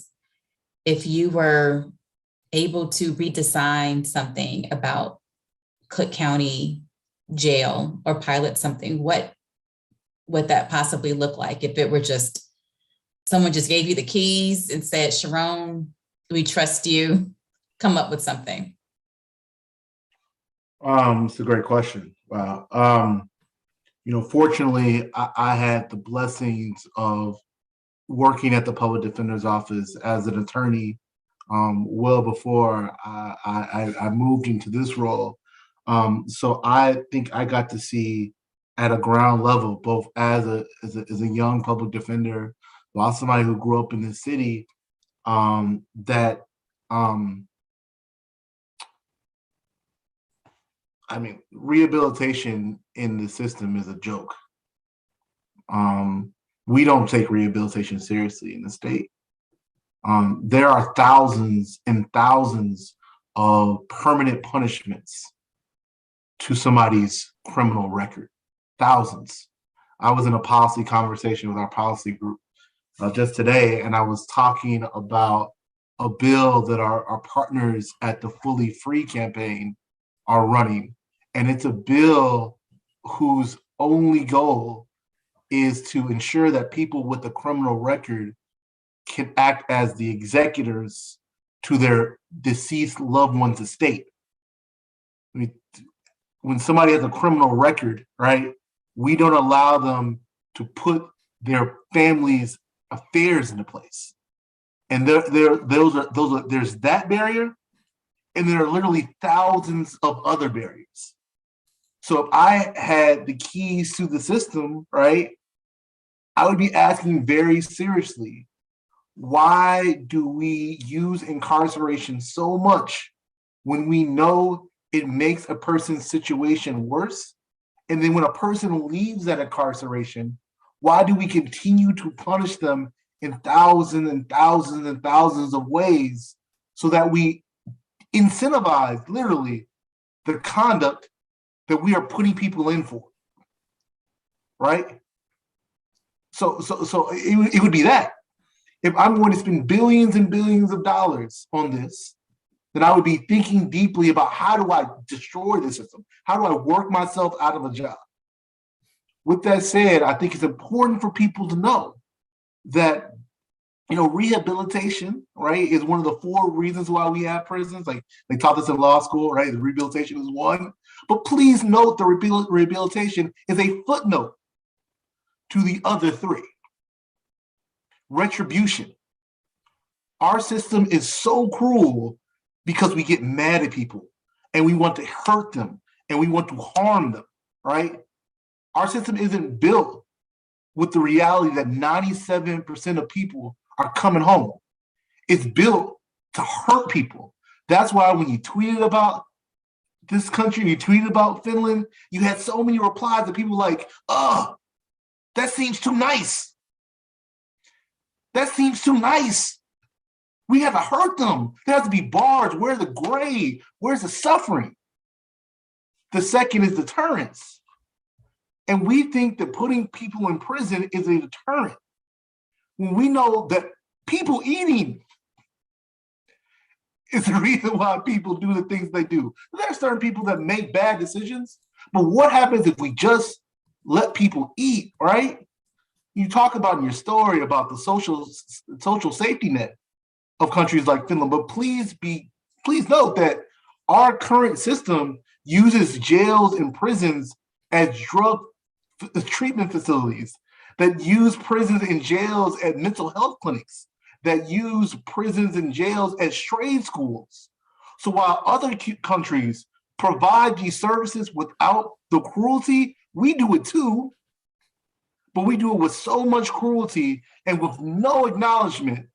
if you were able to redesign something about Cook County Jail or pilot something, what would that possibly look like if it were just someone just gave you the keys and said, Sharon, we trust you, come up with something?
It's a great question. Wow. Fortunately, I had the blessings of working at the public defender's office as an attorney well before I moved into this role. So I think I got to see at a ground level, both as a young public defender, while somebody who grew up in the city, that rehabilitation in the system is a joke. We don't take rehabilitation seriously in the state. There are thousands and thousands of permanent punishments to somebody's criminal record. Thousands. I was in a policy conversation with our policy group just today, and I was talking about a bill that our partners at the Fully Free campaign are running. And it's a bill whose only goal is to ensure that people with a criminal record can act as the executors to their deceased loved one's estate. I mean, when somebody has a criminal record, right, we don't allow them to put their family's affairs into place. And there's that barrier, and there are literally thousands of other barriers. So if I had the keys to the system, right, I would be asking very seriously, why do we use incarceration so much when we know it makes a person's situation worse? And then when a person leaves that incarceration, why do we continue to punish them in thousands and thousands and thousands of ways so that we incentivize literally the conduct that we are putting people in for, right? So it would be that. If I'm going to spend billions and billions of dollars on this, then I would be thinking deeply about, how do I destroy the system? How do I work myself out of a job? With that said, I think it's important for people to know that, rehabilitation, right, is one of the 4 reasons why we have prisons. Like they taught us in law school, right? The rehabilitation is one. But please note the rehabilitation is a footnote to the other 3. Retribution. Our system is so cruel because we get mad at people and we want to hurt them and we want to harm them, right? Our system isn't built with the reality that 97% of people are coming home. It's built to hurt people. That's why when you tweeted about this country, you tweeted about Finland, you had so many replies that people like, oh, that seems too nice. That seems too nice. We have to hurt them. There has to be bars. Where's the gray? Where's the suffering? The second is deterrence. And we think that putting people in prison is a deterrent, when we know that people eating is the reason why people do the things they do. There are certain people that make bad decisions, but what happens if we just let people eat, right? You talk about in your story about the social safety net of countries like Finland, but please note that our current system uses jails and prisons as drug treatment facilities, that use prisons and jails as mental health clinics, that use prisons and jails as trade schools. So while other countries provide these services without the cruelty, we do it too, but we do it with so much cruelty and with no acknowledgement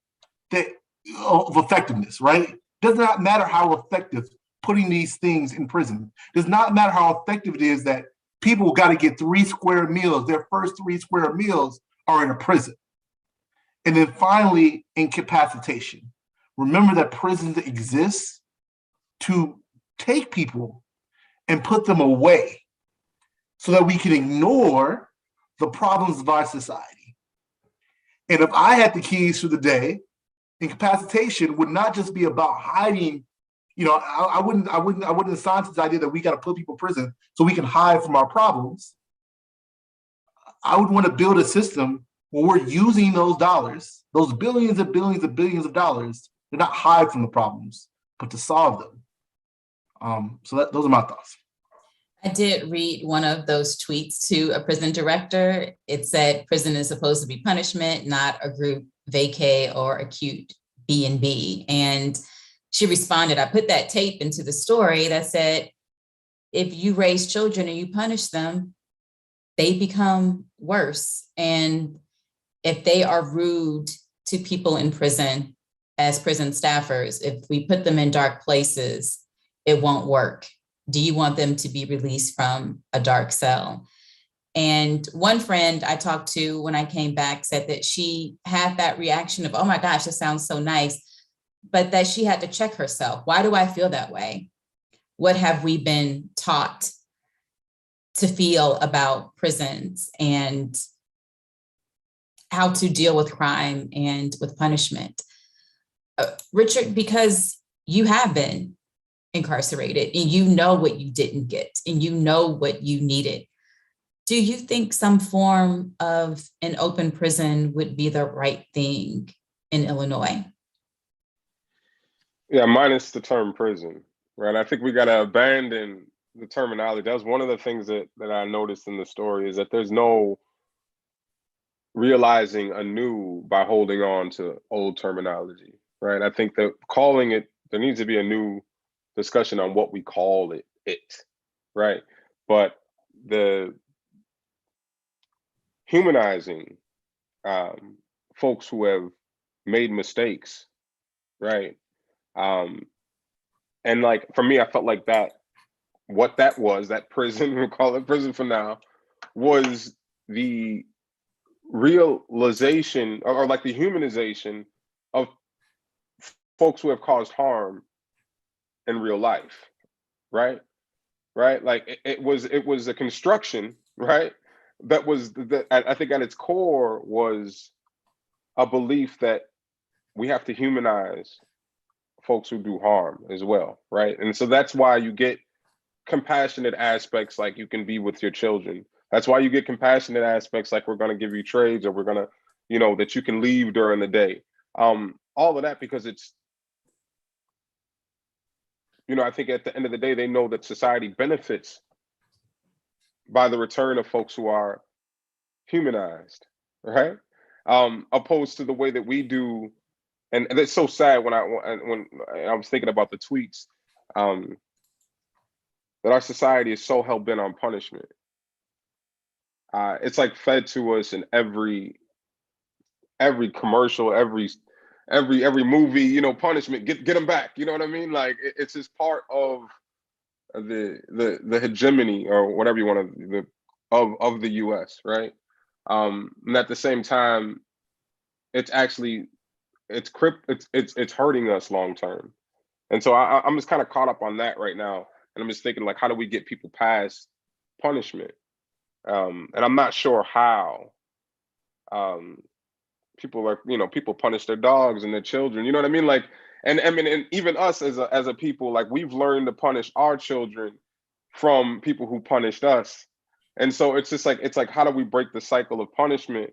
of effectiveness, right? Does not matter how effective putting these things in prison. Does not matter how effective it is that people got to get 3 square meals. Their first 3 square meals are in a prison. And then finally, incapacitation. Remember that prisons exist to take people and put them away so that we can ignore the problems of our society. And if I had the keys to the day, incapacitation would not just be about hiding. I wouldn't assign to this idea that we got to put people in prison so we can hide from our problems. I would want to build a system where we're using those dollars, those billions and billions and billions of dollars, to not hide from the problems, but to solve them. Those are my thoughts.
I did read one of those tweets to a prison director. It said prison is supposed to be punishment, not a group vacay or acute B&B. And she responded, I put that tape into the story that said, if you raise children and you punish them, they become worse. And if they are rude to people in prison as prison staffers, if we put them in dark places, it won't work. Do you want them to be released from a dark cell? And one friend I talked to when I came back said that she had that reaction of, oh my gosh, this sounds so nice, but that she had to check herself. Why do I feel that way? What have we been taught to feel about prisons? And how to deal with crime and with punishment. Richard, because you have been incarcerated and you know what you didn't get and you know what you needed, do you think some form of an open prison would be the right thing in Illinois?
Yeah, minus the term prison, right? I think we got to abandon the terminology. That was one of the things that I noticed in the story, is that there's no realizing anew by holding on to old terminology, right? I think that calling it, there needs to be a new discussion on what we call it, right? But the humanizing folks who have made mistakes, right? And like, for me, I felt like that, what that was, that prison, we'll call it prison for now, was the realization or like the humanization of folks who have caused harm in real life, right? Like it was a construction, right? That was I think at its core was a belief that we have to humanize folks who do harm as well, right? And so that's why you get compassionate aspects, like you can be with your children. That's why you get compassionate aspects like we're going to give you trades, or we're going to, you know, that you can leave during the day. All of that because it's, you know, I think at the end of the day, they know that society benefits by the return of folks who are humanized, right? Opposed to the way that we do. And it's so sad when I was thinking about the tweets, that our society is so hell-bent on punishment. It's like fed to us in every commercial, every movie, you know, punishment, get them back. You know what I mean? Like it's just part of the hegemony, or whatever you want to, of the US, right? And at the same time, it's actually, it's hurting us long term. And so I'm just kind of caught up on that right now. And I'm just thinking, like, how do we get people past punishment? And I'm not sure how. People punish their dogs and their children. You know what I mean? Like, and I mean, and even us as a people, like, we've learned to punish our children from people who punished us. And so it's just like, how do we break the cycle of punishment?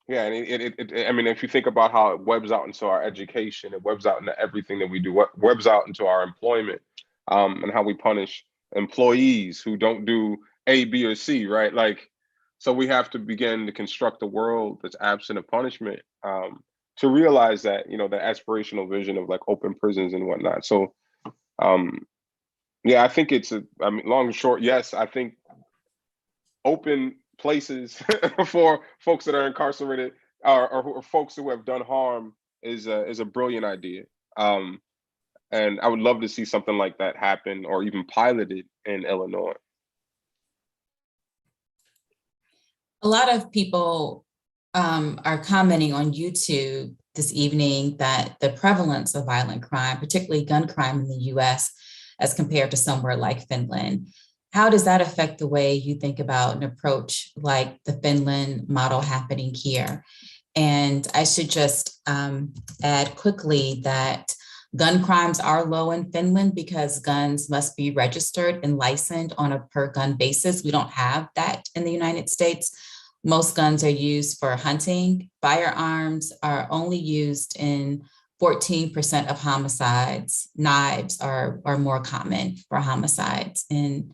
Yeah, and I mean, if you think about how it webs out into our education, it webs out into everything that we do, webs out into our employment, and how we punish employees who don't do A, B, or C, right? Like, so we have to begin to construct a world that's absent of punishment, to realize that, you know, the aspirational vision of like open prisons and whatnot. So, yeah, I think long and short, yes, I think open places for folks that are incarcerated or folks who have done harm is a brilliant idea. And I would love to see something like that happen, or even piloted in Illinois.
A lot of people are commenting on YouTube this evening that the prevalence of violent crime, particularly gun crime in the US, as compared to somewhere like Finland, how does that affect the way you think about an approach like the Finland model happening here? And I should just add quickly that gun crimes are low in Finland because guns must be registered and licensed on a per gun basis. We don't have that in the United States. Most guns are used for hunting. Firearms are only used in 14% of homicides. Knives are more common for homicides in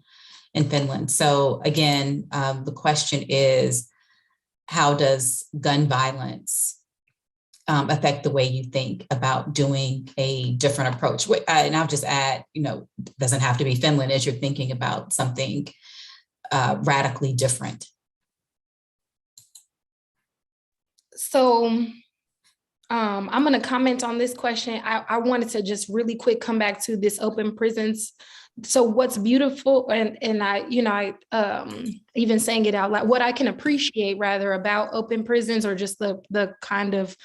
Finland. So again, the question is, how does gun violence affect the way you think about doing a different approach? And I'll just add, you know, doesn't have to be Finland as you're thinking about something radically different.
So I'm going to comment on this question. I wanted to just really quick come back to this open prisons. So what's beautiful, and I even saying it out loud, what I can appreciate rather about open prisons, or just the kind of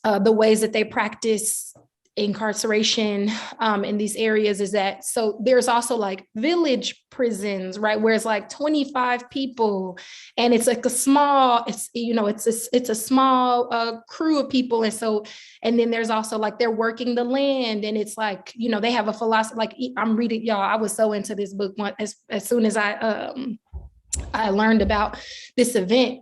the ways that they practice incarceration in these areas is that, so there's also like village prisons, right, where it's like 25 people, and it's like a small, it's a small crew of people, and then there's also like they're working the land, and it's like, they have a philosophy. Like, I'm reading, y'all, I was so into this book as soon as I learned about this event,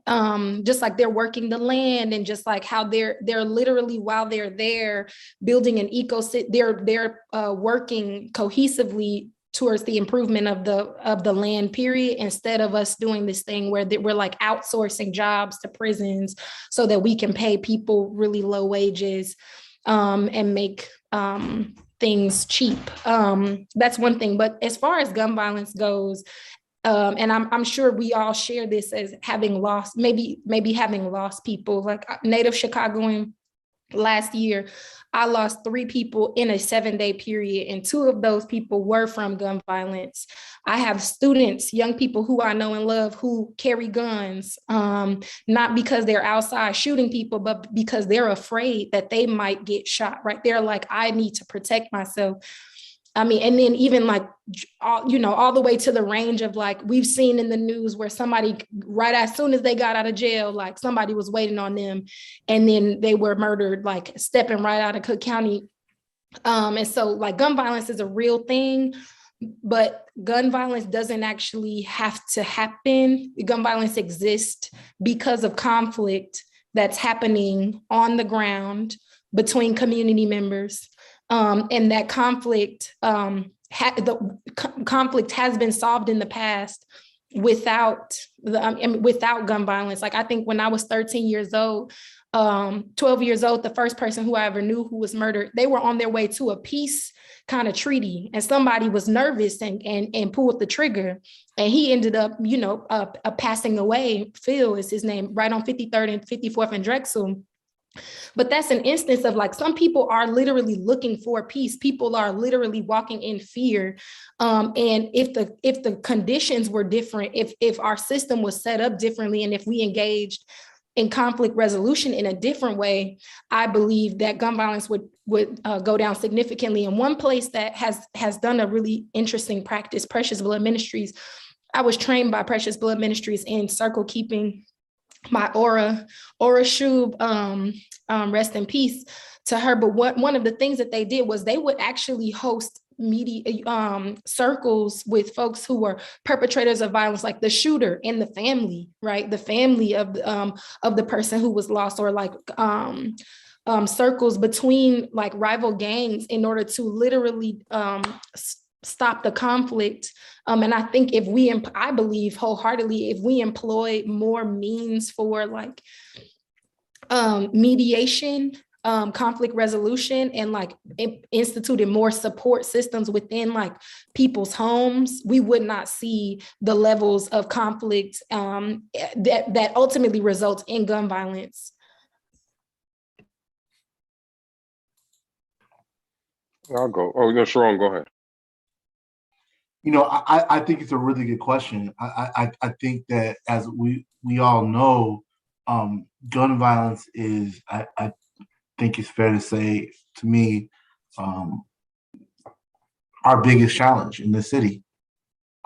just like they're working the land, and just like how they're literally, while they're there, building an ecosystem, they're working cohesively towards the improvement of the land, period, instead of us doing this thing where we're like outsourcing jobs to prisons so that we can pay people really low wages and make things cheap. That's one thing. But as far as gun violence goes, and I'm sure we all share this as having lost, maybe having lost people. Like, native Chicagoan, last year, I lost 3 people in a 7-day period, and 2 of those people were from gun violence. I have students, young people who I know and love, who carry guns, not because they're outside shooting people, but because they're afraid that they might get shot, right? They're like, I need to protect myself. I mean, and then even like, all the way to the range of like, we've seen in the news where somebody, right as soon as they got out of jail, like somebody was waiting on them, and then they were murdered, like stepping right out of Cook County. And so like gun violence is a real thing, but gun violence doesn't actually have to happen. Gun violence exists because of conflict that's happening on the ground between community members. And that conflict, conflict has been solved in the past without gun violence. Like, I think when I was 13 years old, 12 years old, the first person who I ever knew who was murdered, they were on their way to a peace kind of treaty, and somebody was nervous and pulled the trigger, and he ended up, passing away. Phil is his name, right on 53rd and 54th and Drexel. But that's an instance of like, some people are literally looking for peace. People are literally walking in fear. And if the conditions were different, if our system was set up differently, and if we engaged in conflict resolution in a different way, I believe that gun violence would go down significantly. And one place that has done a really interesting practice, Precious Blood Ministries. I was trained by Precious Blood Ministries in circle keeping. My Aura Shub, rest in peace to her. But one of the things that they did was they would actually host media circles with folks who were perpetrators of violence, like the shooter and the family, right? The family of the person who was lost, or like circles between like rival gangs, in order to literally stop the conflict. And I think I believe wholeheartedly, if we employ more means for like mediation, conflict resolution, and like instituted more support systems within like people's homes, we would not see the levels of conflict that ultimately results in gun violence.
I'll go. Oh, no, Sharon, go ahead.
I think it's a really good question. I think that, as we all know, gun violence is, I think it's fair to say, to me, our biggest challenge in the city.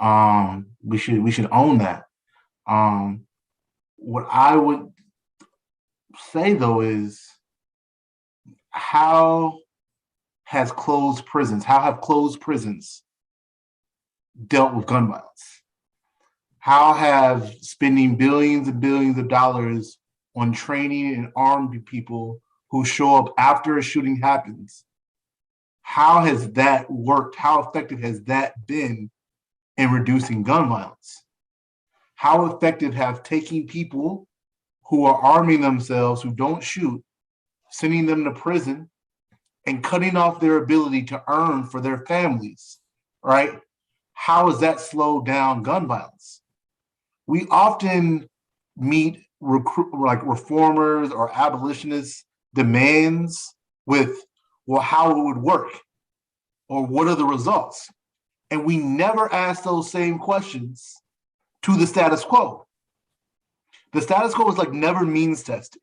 We should own that. What I would say though is, how have closed prisons dealt with gun violence? How have spending billions and billions of dollars on training and armed people who show up after a shooting happens, how has that worked? How effective has that been in reducing gun violence? How effective have taking people who are arming themselves, who don't shoot, sending them to prison and cutting off their ability to earn for their families, right? How has that slowed down gun violence? We often meet reformers or abolitionists' demands with, well, how it would work, or what are the results? And we never ask those same questions to the status quo. The status quo is like never means tested.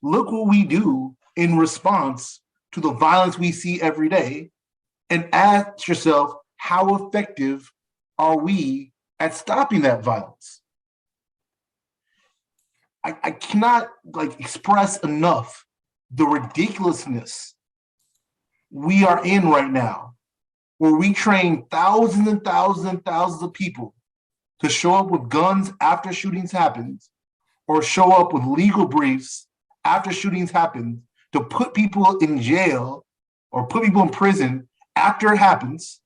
Look what we do in response to the violence we see every day and ask yourself, how effective are we at stopping that violence? I cannot express enough the ridiculousness we are in right now, where we train thousands and thousands and thousands of people to show up with guns after shootings happen, or show up with legal briefs after shootings happen to put people in jail or put people in prison after it happens,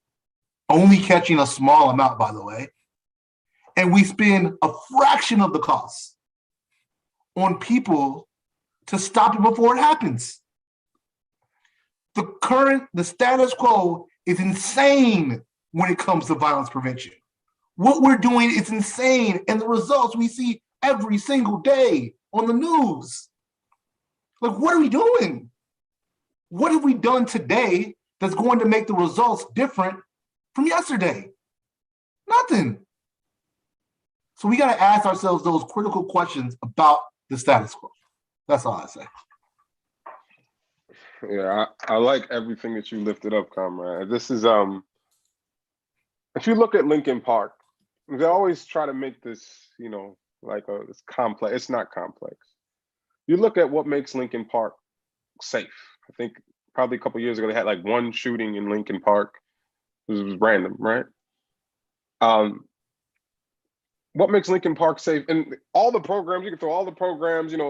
only catching a small amount, by the way. And we spend a fraction of the cost on people to stop it before it happens. The status quo is insane when it comes to violence prevention. What we're doing is insane, and the results we see every single day on the news. Like, what are we doing? What have we done today that's going to make the results different from yesterday? Nothing. So we got to ask ourselves those critical questions about the status quo. That's all I say.
Yeah, I like everything that you lifted up, comrade. This is if you look at Lincoln Park, they always try to make this, it's complex. It's not complex. You look at what makes Lincoln Park safe. I think probably a couple of years ago they had like one shooting in Lincoln Park. It was random, right? What makes Lincoln Park safe? And all the programs, you can throw all the programs, and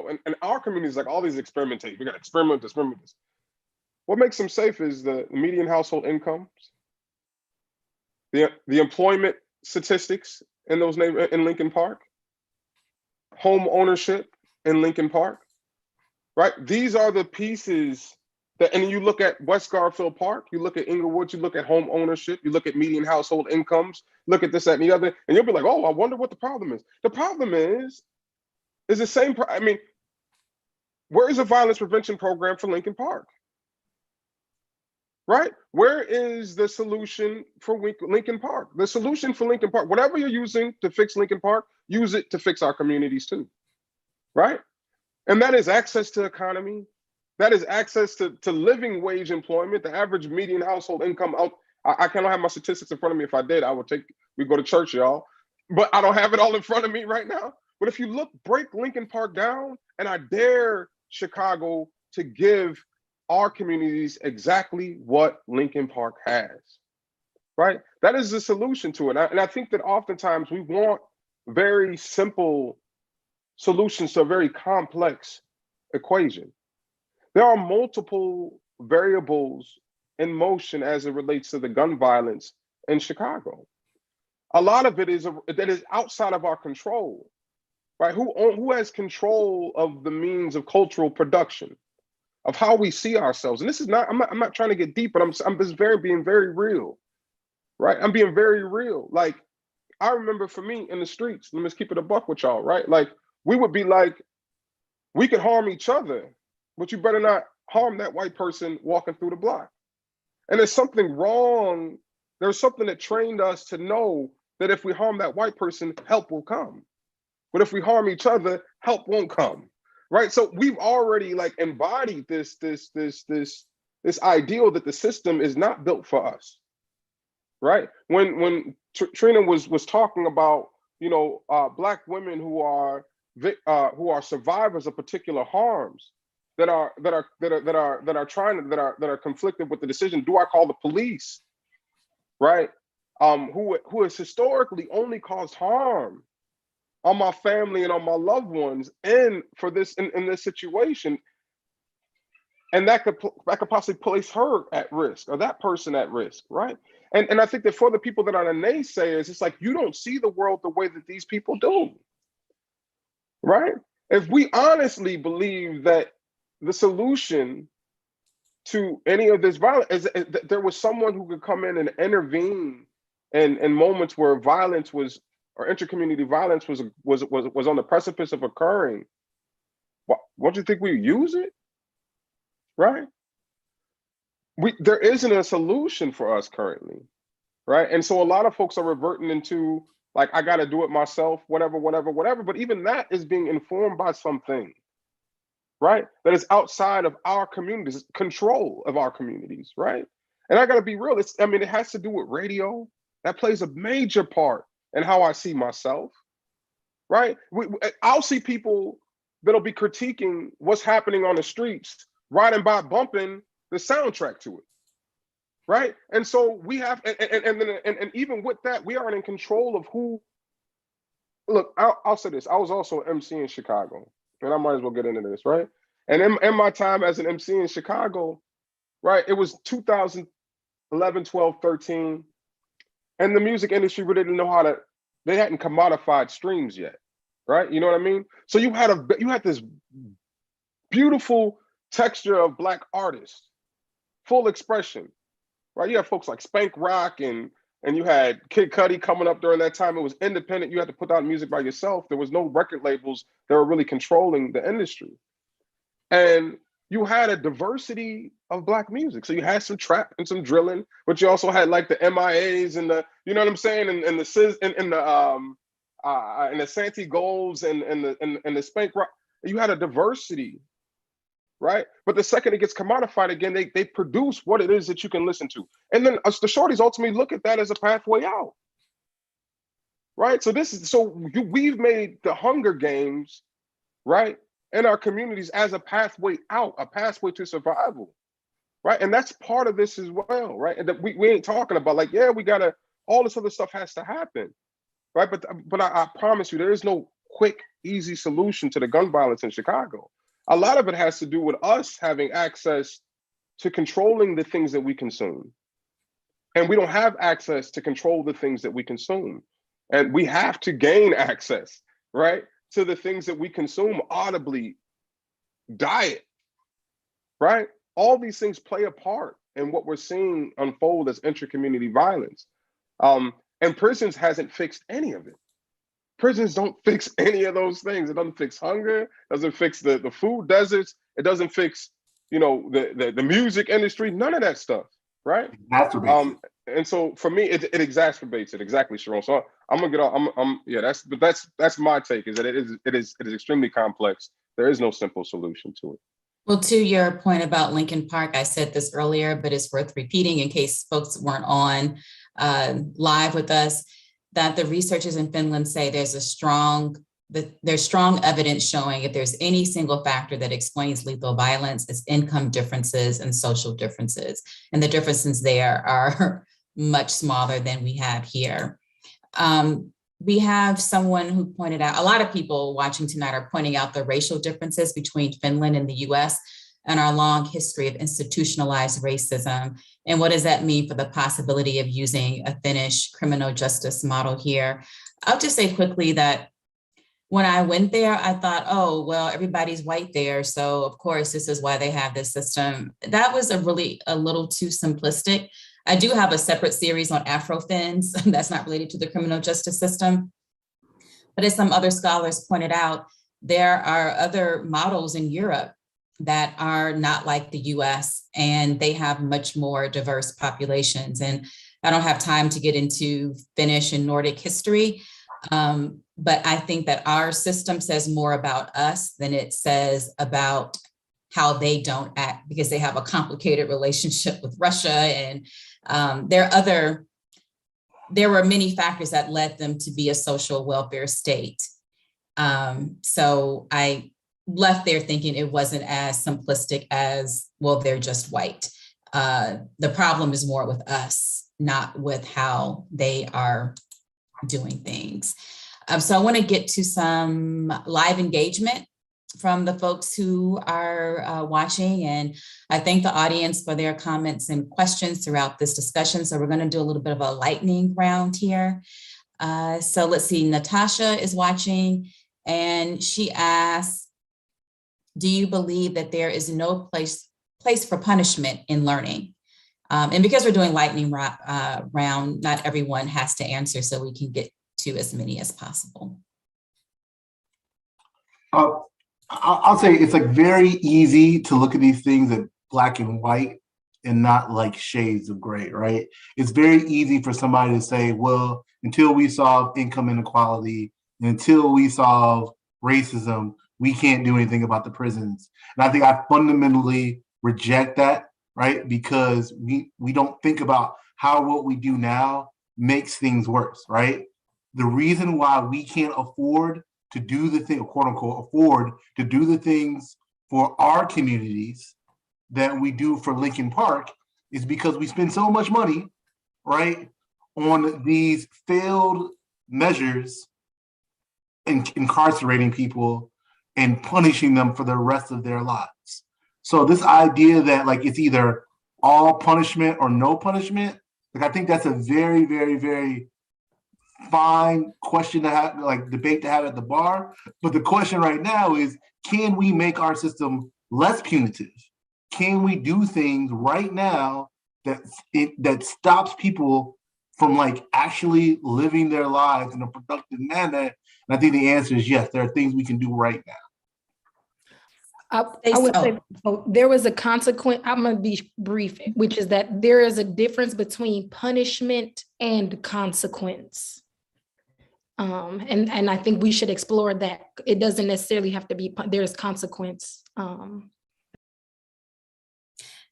our community is like all these experimentation. We got to experiment this. What makes them safe is the median household incomes, the employment statistics in those in Lincoln Park, home ownership in Lincoln Park, right? These are the pieces that, and you look at West Garfield Park, you look at Inglewood, you look at home ownership, you look at median household incomes, look at this, that, and the other, and you'll be like, oh, I wonder what the problem is. The problem is the same, where is a violence prevention program for Lincoln Park? Right? Where is the solution for Lincoln Park? The solution for Lincoln Park, whatever you're using to fix Lincoln Park, use it to fix our communities too, right? And that is access to economy. That is access to living wage employment, the average median household income out. I cannot have my statistics in front of me. If I did, we go to church, y'all. But I don't have it all in front of me right now. But if you break Lincoln Park down, and I dare Chicago to give our communities exactly what Lincoln Park has, right? That is the solution to it. And I think that oftentimes we want very simple solutions to a very complex equation. There are multiple variables in motion as it relates to the gun violence in Chicago. A lot of it is outside of our control, right? Who has control of the means of cultural production, of how we see ourselves? And this is not, I'm not trying to get deep, but I'm just being very real, right? I'm being very real. Like, I remember for me in the streets, let me just keep it a buck with y'all, right? Like, we would be like, we could harm each other, but you better not harm that white person walking through the block. And there's something wrong. There's something that trained us to know that if we harm that white person, help will come. But if we harm each other, help won't come, right? So we've already embodied this ideal that the system is not built for us, right? When Trina was talking about, Black women who are survivors of particular harms, that are conflicted with the decision, do I call the police, right? Who has historically only caused harm on my family and on my loved ones, and for this in this situation, and that could possibly place her at risk, or that person at risk, right? And I think that for the people that are the naysayers, it's like, you don't see the world the way that these people do, right? If we honestly believe that the solution to any of this violence is that there was someone who could come in and intervene in moments where violence was, or intercommunity violence was on the precipice of occurring, what do you think we use it, right? There isn't a solution for us currently, right? And so a lot of folks are reverting into like, I got to do it myself, whatever. But even that is being informed by something, right? That is outside of our communities, control of our communities, right? And I gotta be real, it has to do with radio. That plays a major part in how I see myself, right? I'll see people that'll be critiquing what's happening on the streets, riding by bumping the soundtrack to it, right? And so we have, and even with that, we aren't in control of who. Look, I'll say this. I was also an MC in Chicago, and I might as well get into this, right? And in my time as an MC in Chicago, right, it was 2011, 12, 13, and the music industry really didn't know they hadn't commodified streams yet, right? You know what I mean? So you had this beautiful texture of Black artists, full expression, right? You have folks like Spank Rock and you had Kid Cudi coming up during that time. It was independent. You had to put out music by yourself. There was no record labels that were really controlling the industry. And you had a diversity of Black music. So you had some trap and some drilling, but you also had like the MIAs and the, you know what I'm saying? And the Santi Golds and the Spank Rock. You had a diversity, right? But the second it gets commodified again, they produce what it is that you can listen to. And then us, the shorties, ultimately look at that as a pathway out, right? So we've made the Hunger Games, right, in our communities as a pathway out, a pathway to survival, right? And that's part of this as well, right? And that we ain't talking about like, yeah, we gotta, all this other stuff has to happen, right? But I promise you, there is no quick, easy solution to the gun violence in Chicago. A lot of it has to do with us having access to controlling the things that we consume. And we don't have access to control the things that we consume. And we have to gain access, right, to the things that we consume audibly, diet, right? All these things play a part in what we're seeing unfold as intra-community violence. And prisons hasn't fixed any of it. Prisons don't fix any of those things. It doesn't fix hunger, doesn't fix the food deserts, it doesn't fix, the music industry, none of that stuff, right? And so for me, it exacerbates it. Exactly, Sharon. So I'm gonna get off. That's my take, is that it is extremely complex. There is no simple solution to it.
Well, to your point about Lincoln Park, I said this earlier, but it's worth repeating in case folks weren't on live with us, that the researchers in Finland say there's strong evidence showing if there's any single factor that explains lethal violence, it's income differences and social differences. And the differences there are much smaller than we have here. We have someone who pointed out, a lot of people watching tonight are pointing out the racial differences between Finland and the US and our long history of institutionalized racism. And what does that mean for the possibility of using a Finnish criminal justice model here? I'll just say quickly that when I went there, I thought, oh, well, everybody's white there, so of course, this is why they have this system. That was a little too simplistic. I do have a separate series on Afro-Finns that's not related to the criminal justice system. But as some other scholars pointed out, there are other models in Europe that are not like the US, and they have much more diverse populations. And I don't have time to get into Finnish and Nordic history, but I think that our system says more about us than it says about how they don't act, because they have a complicated relationship with Russia. And there were many factors that led them to be a social welfare state. So I left there thinking it wasn't as simplistic as, well, they're just white. The problem is more with us, not with how they are doing things. So I want to get to some live engagement from the folks who are watching. And I thank the audience for their comments and questions throughout this discussion. So we're going to do a little bit of a lightning round here. So let's see, Natasha is watching, and she asks, do you believe that there is no place for punishment in learning? And because we're doing lightning round, not everyone has to answer, so we can get to as many as possible.
I'll say it's like very easy to look at these things in black and white and not like shades of gray, right? It's very easy for somebody to say, well, until we solve income inequality, and until we solve racism, we can't do anything about the prisons. And I think I fundamentally reject that, right? Because we don't think about how what we do now makes things worse, right? The reason why we can't afford to do the thing, quote unquote, afford to do the things for our communities that we do for Lincoln Park is because we spend so much money, right, on these failed measures and incarcerating people and punishing them for the rest of their lives. So this idea that like it's either all punishment or no punishment, like I think that's a very, very, very fine question to have, like debate to have at the bar. But the question right now is, can we make our system less punitive? Can we do things right now that stops people from like actually living their lives in a productive manner? And I think the answer is yes, there are things we can do right now.
I would say there was a consequence. I'm going to be brief, which is that there is a difference between punishment and consequence. And I think we should explore that. It doesn't necessarily have to be, there's consequence.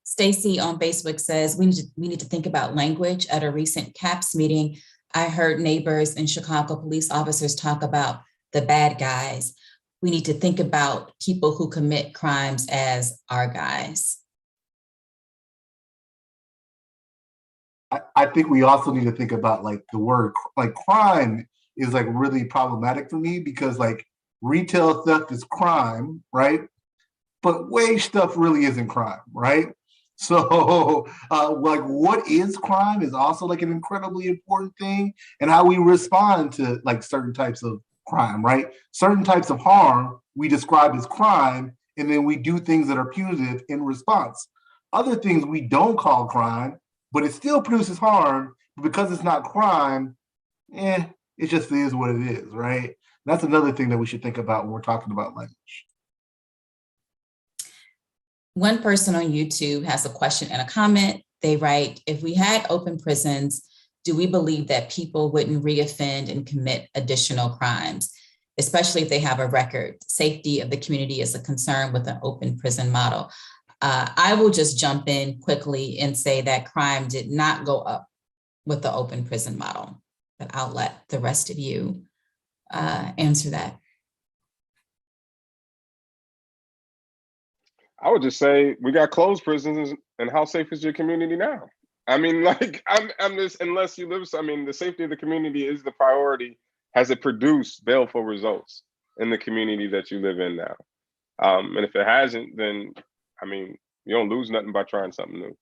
Stacy on Facebook says, we need to think about language. At a recent CAPS meeting, I heard neighbors and Chicago police officers talk about the bad guys. We need to think about people who commit crimes as our guys.
I think we also need to think about like the word, like crime is like really problematic for me because like retail theft is crime, right? But wage theft really isn't crime, right? So like what is crime is also like an incredibly important thing, and how we respond to like certain types of crime, right? Certain types of harm we describe as crime, and then we do things that are punitive in response. Other things we don't call crime, but it still produces harm, but because it's not crime, it just is what it is, right? That's another thing that we should think about when we're talking about language.
One person on YouTube has a question and a comment. They write, if we had open prisons, do we believe that people wouldn't reoffend and commit additional crimes, especially if they have a record? Safety of the community is a concern with an open prison model. I will just jump in quickly and say that crime did not go up with the open prison model, but I'll let the rest of you answer that.
I would just say we got closed prisons, and how safe is your community now? I mean, like, I'm just, unless you live, I mean, the safety of the community is the priority. Has it produced baleful results in the community that you live in now? And if it hasn't, then, I mean, you don't lose nothing by trying something new.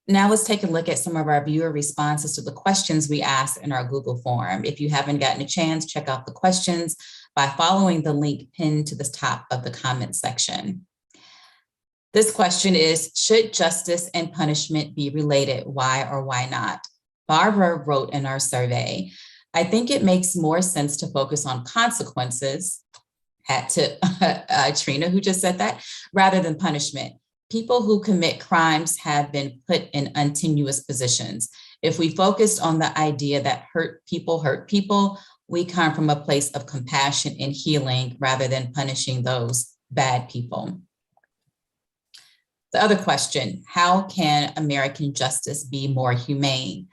Now let's take a look at some of our viewer responses to the questions we asked in our Google form. If you haven't gotten a chance, check out the questions by following the link pinned to the top of the comment section. This question is, should justice and punishment be related? Why or why not? Barbara wrote in our survey, I think it makes more sense to focus on consequences, had to Trina who just said that, rather than punishment. People who commit crimes have been put in untenuous positions. If we focused on the idea that hurt people, we come from a place of compassion and healing rather than punishing those bad people. The other question, how can American justice be more humane?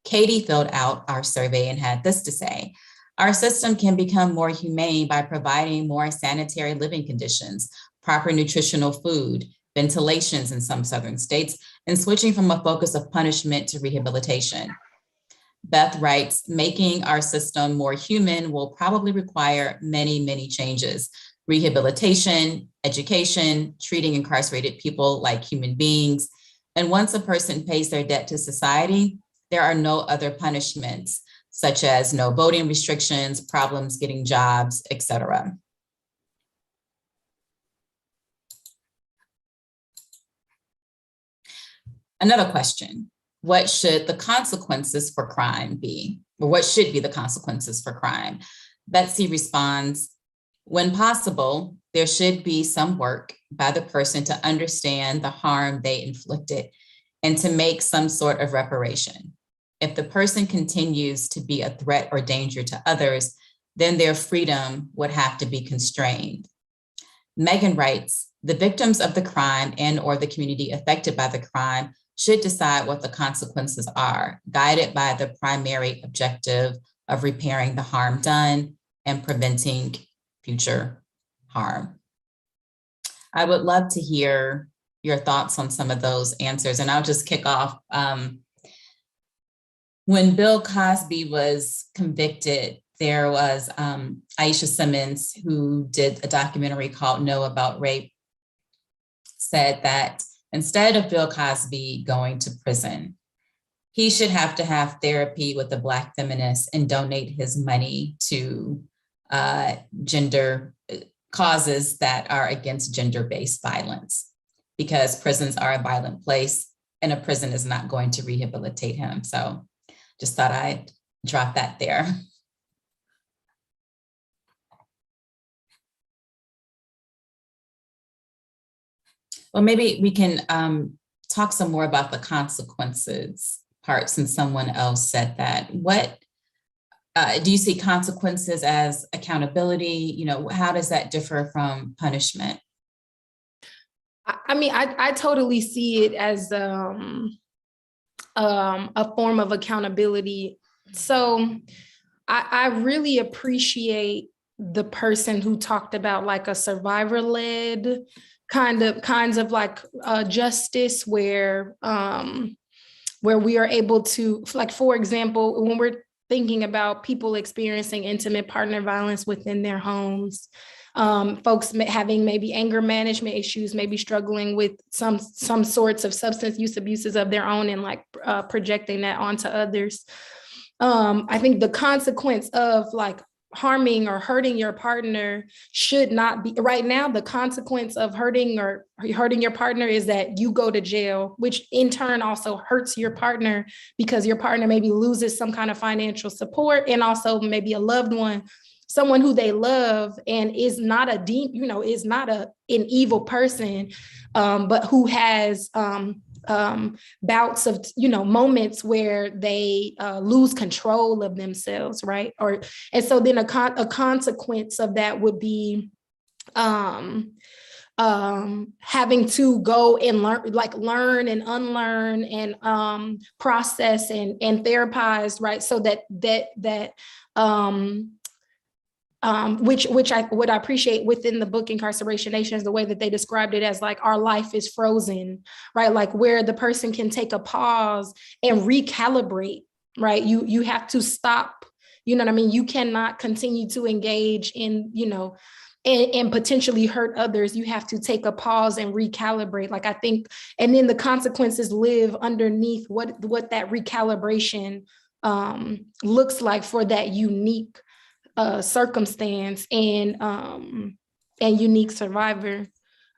Katie filled out our survey and had this to say, our system can become more humane by providing more sanitary living conditions, proper nutritional food, ventilations in some southern states, and switching from a focus of punishment to rehabilitation. Beth writes, making our system more human will probably require many, many changes. Rehabilitation, education, treating incarcerated people like human beings. And once a person pays their debt to society, there are no other punishments, such as no voting restrictions, problems getting jobs, etc. Another question, what should the consequences for crime be? Or what should be the consequences for crime? Betsy responds, when possible, there should be some work by the person to understand the harm they inflicted and to make some sort of reparation. If the person continues to be a threat or danger to others, then their freedom would have to be constrained. Megan writes, the victims of the crime and or the community affected by the crime should decide what the consequences are, guided by the primary objective of repairing the harm done and preventing future harm. I would love to hear your thoughts on some of those answers, and I'll just kick off. When Bill Cosby was convicted, there was Aisha Simmons, who did a documentary called Know About Rape, said that instead of Bill Cosby going to prison, he should have to have therapy with a Black feminist and donate his money to gender causes that are against gender-based violence, because prisons are a violent place and a prison is not going to rehabilitate him. So just thought I'd drop that there. Well, maybe we can talk some more about the consequences part, since someone else said that. What do you see consequences as accountability? You know, how does that differ from punishment?
I mean, I totally see it as a form of accountability. So I really appreciate the person who talked about like a survivor-led kinds of like justice where we are able to, like, for example, when we're thinking about people experiencing intimate partner violence within their homes, folks having maybe anger management issues, maybe struggling with some sorts of substance use abuses of their own and like projecting that onto others. I think the consequence of like harming or hurting your partner should not be, right now, the consequence of hurting your partner is that you go to jail, which in turn also hurts your partner because your partner maybe loses some kind of financial support, and also maybe a loved one, someone who they love and is not an evil person, but who has bouts of, moments where they lose control of themselves, right? And so then a consequence of that would be having to go and learn and unlearn and process and therapize, right? So that what I appreciate within the book Incarceration Nation is the way that they described it as like our life is frozen, right? Like where the person can take a pause and recalibrate, right? You have to stop, you know what I mean? You cannot continue to engage in, and potentially hurt others. You have to take a pause and recalibrate. Like I think, and then the consequences live underneath what that recalibration looks like for that unique circumstance and unique survivor.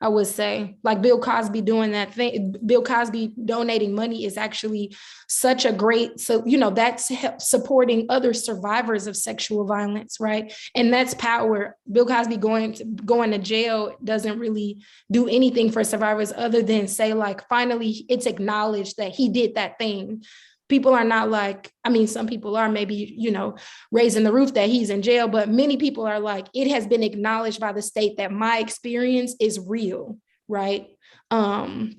I would say, like Bill Cosby doing that thing, Bill Cosby donating money is actually such a great, that's supporting other survivors of sexual violence, right? And that's power. Bill Cosby going to jail doesn't really do anything for survivors other than say, like, finally, it's acknowledged that he did that thing. People are not like, some people are maybe, raising the roof that he's in jail, but many people are like, it has been acknowledged by the state that my experience is real, right? I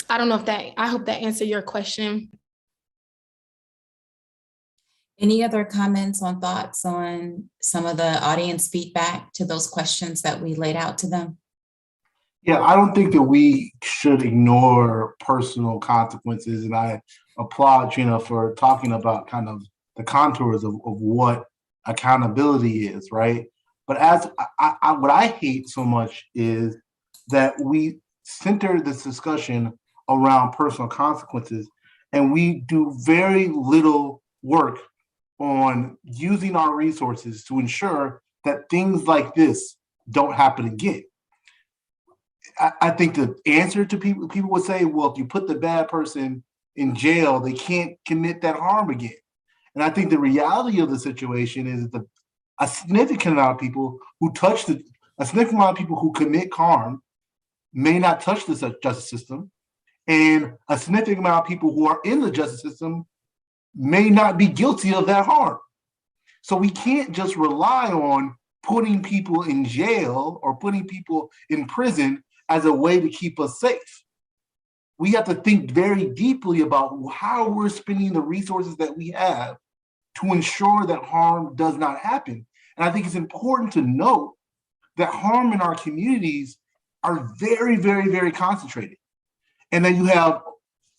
don't know I hope that answered your question.
Any other comments on thoughts on some of the audience feedback to those questions that we laid out to them?
Yeah, I don't think that we should ignore personal consequences, and I applaud for talking about kind of the contours of what accountability is, right? But as what I hate so much is that we center this discussion around personal consequences, and we do very little work on using our resources to ensure that things like this don't happen again. I think the answer to people would say, well, if you put the bad person in jail, they can't commit that harm again. And I think the reality of the situation is that a significant amount of people who commit harm may not touch the justice system, and a significant amount of people who are in the justice system may not be guilty of that harm. So we can't just rely on putting people in jail or putting people in prison as a way to keep us safe. We have to think very deeply about how we're spending the resources that we have to ensure that harm does not happen. And I think it's important to note that harm in our communities are very, very, very concentrated. And then you have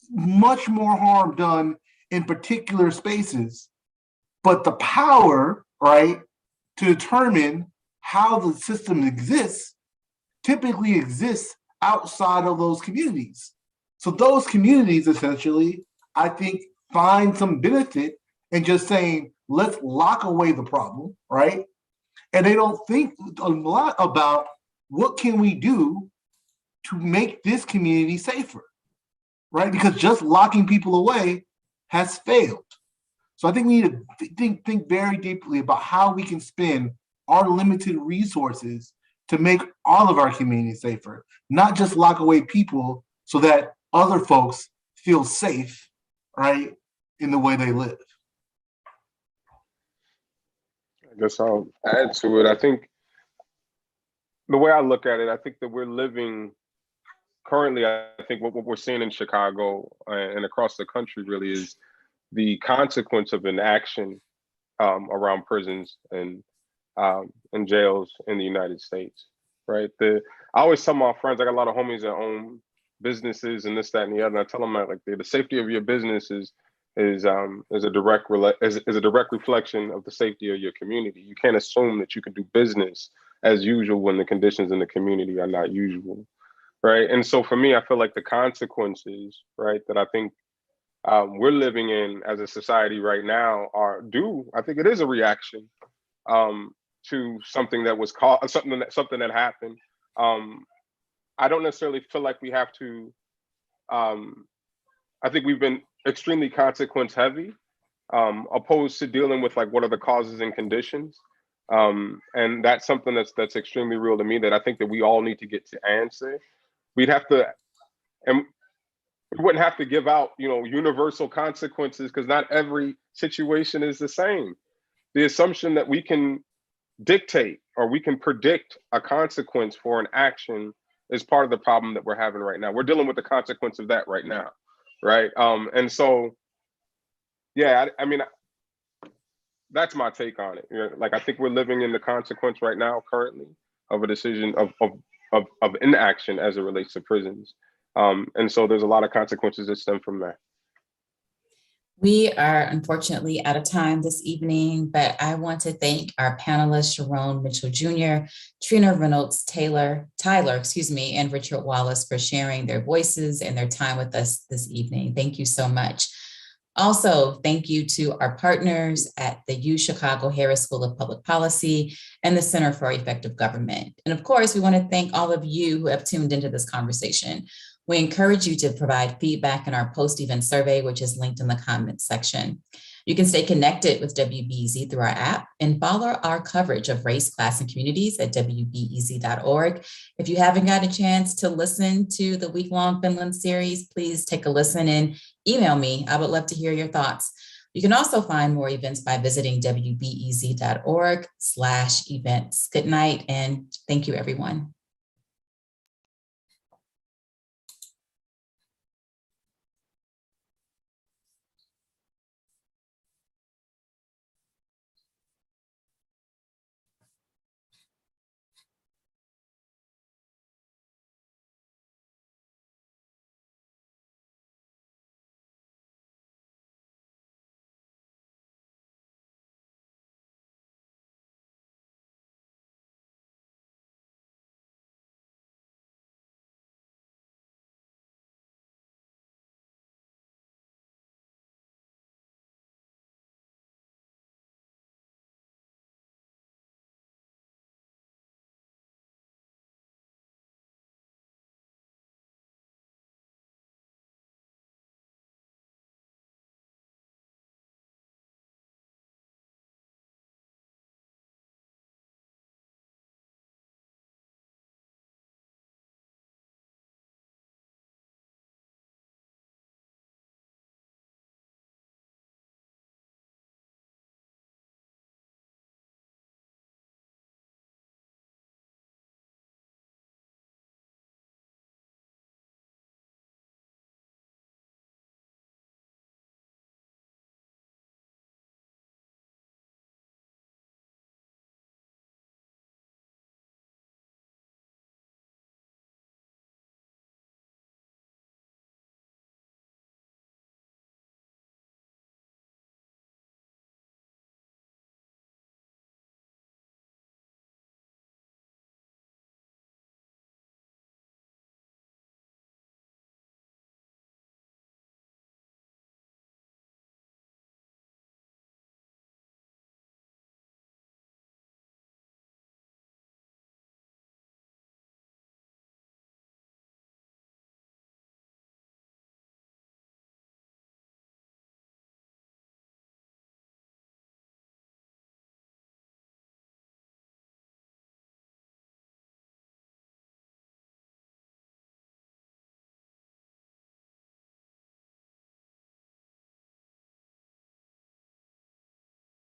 much more harm done in particular spaces, but the power, right, to determine how the system exists typically exists outside of those communities. So those communities essentially, I think, find some benefit in just saying, let's lock away the problem, right? And they don't think a lot about what can we do to make this community safer, right? Because just locking people away has failed. So I think we need to think very deeply about how we can spend our limited resources to make all of our communities safer, not just lock away people so that other folks feel safe, right, in the way they live.
I guess I'll add to it. I think the way I look at it, I think that we're living currently, I think what we're seeing in Chicago and across the country really is the consequence of inaction around prisons and jails in the United States, right? I always tell my friends, I got a lot of homies that own businesses and this, that, and the other. And I tell them that like the safety of your business is a direct reflection of the safety of your community. You can't assume that you can do business as usual when the conditions in the community are not usual, right? And so for me, I feel like the consequences, right, that I think we're living in as a society right now I think it is a reaction to something that was something that happened. I don't necessarily feel like we have to. I think we've been extremely consequence heavy, opposed to dealing with like what are the causes and conditions. And that's something that's extremely real to me that I think that we all need to get to answer. We'd have to, and we wouldn't have to give out, universal consequences because not every situation is the same. The assumption that we can dictate or we can predict a consequence for an action is part of the problem that we're having right now. We're dealing with the consequence of that right now, right? And so, yeah, I mean, that's my take on it. Like I think we're living in the consequence right now, currently, of a decision of inaction as it relates to prisons. And so there's a lot of consequences that stem from that.
We are unfortunately out of time this evening, but I want to thank our panelists, Sharon Mitchell Jr., Trina Reynolds Tyler, and Richard Wallace for sharing their voices and their time with us this evening. Thank you so much. Also, thank you to our partners at the U Chicago Harris School of Public Policy and the Center for Effective Government. And of course, we want to thank all of you who have tuned into this conversation. We encourage you to provide feedback in our post-event survey, which is linked in the comments section. You can stay connected with WBEZ through our app and follow our coverage of race, class, and communities at WBEZ.org. If you haven't got a chance to listen to the week-long Finland series, please take a listen and email me. I would love to hear your thoughts. You can also find more events by visiting WBEZ.org/events. Good night, and thank you, everyone.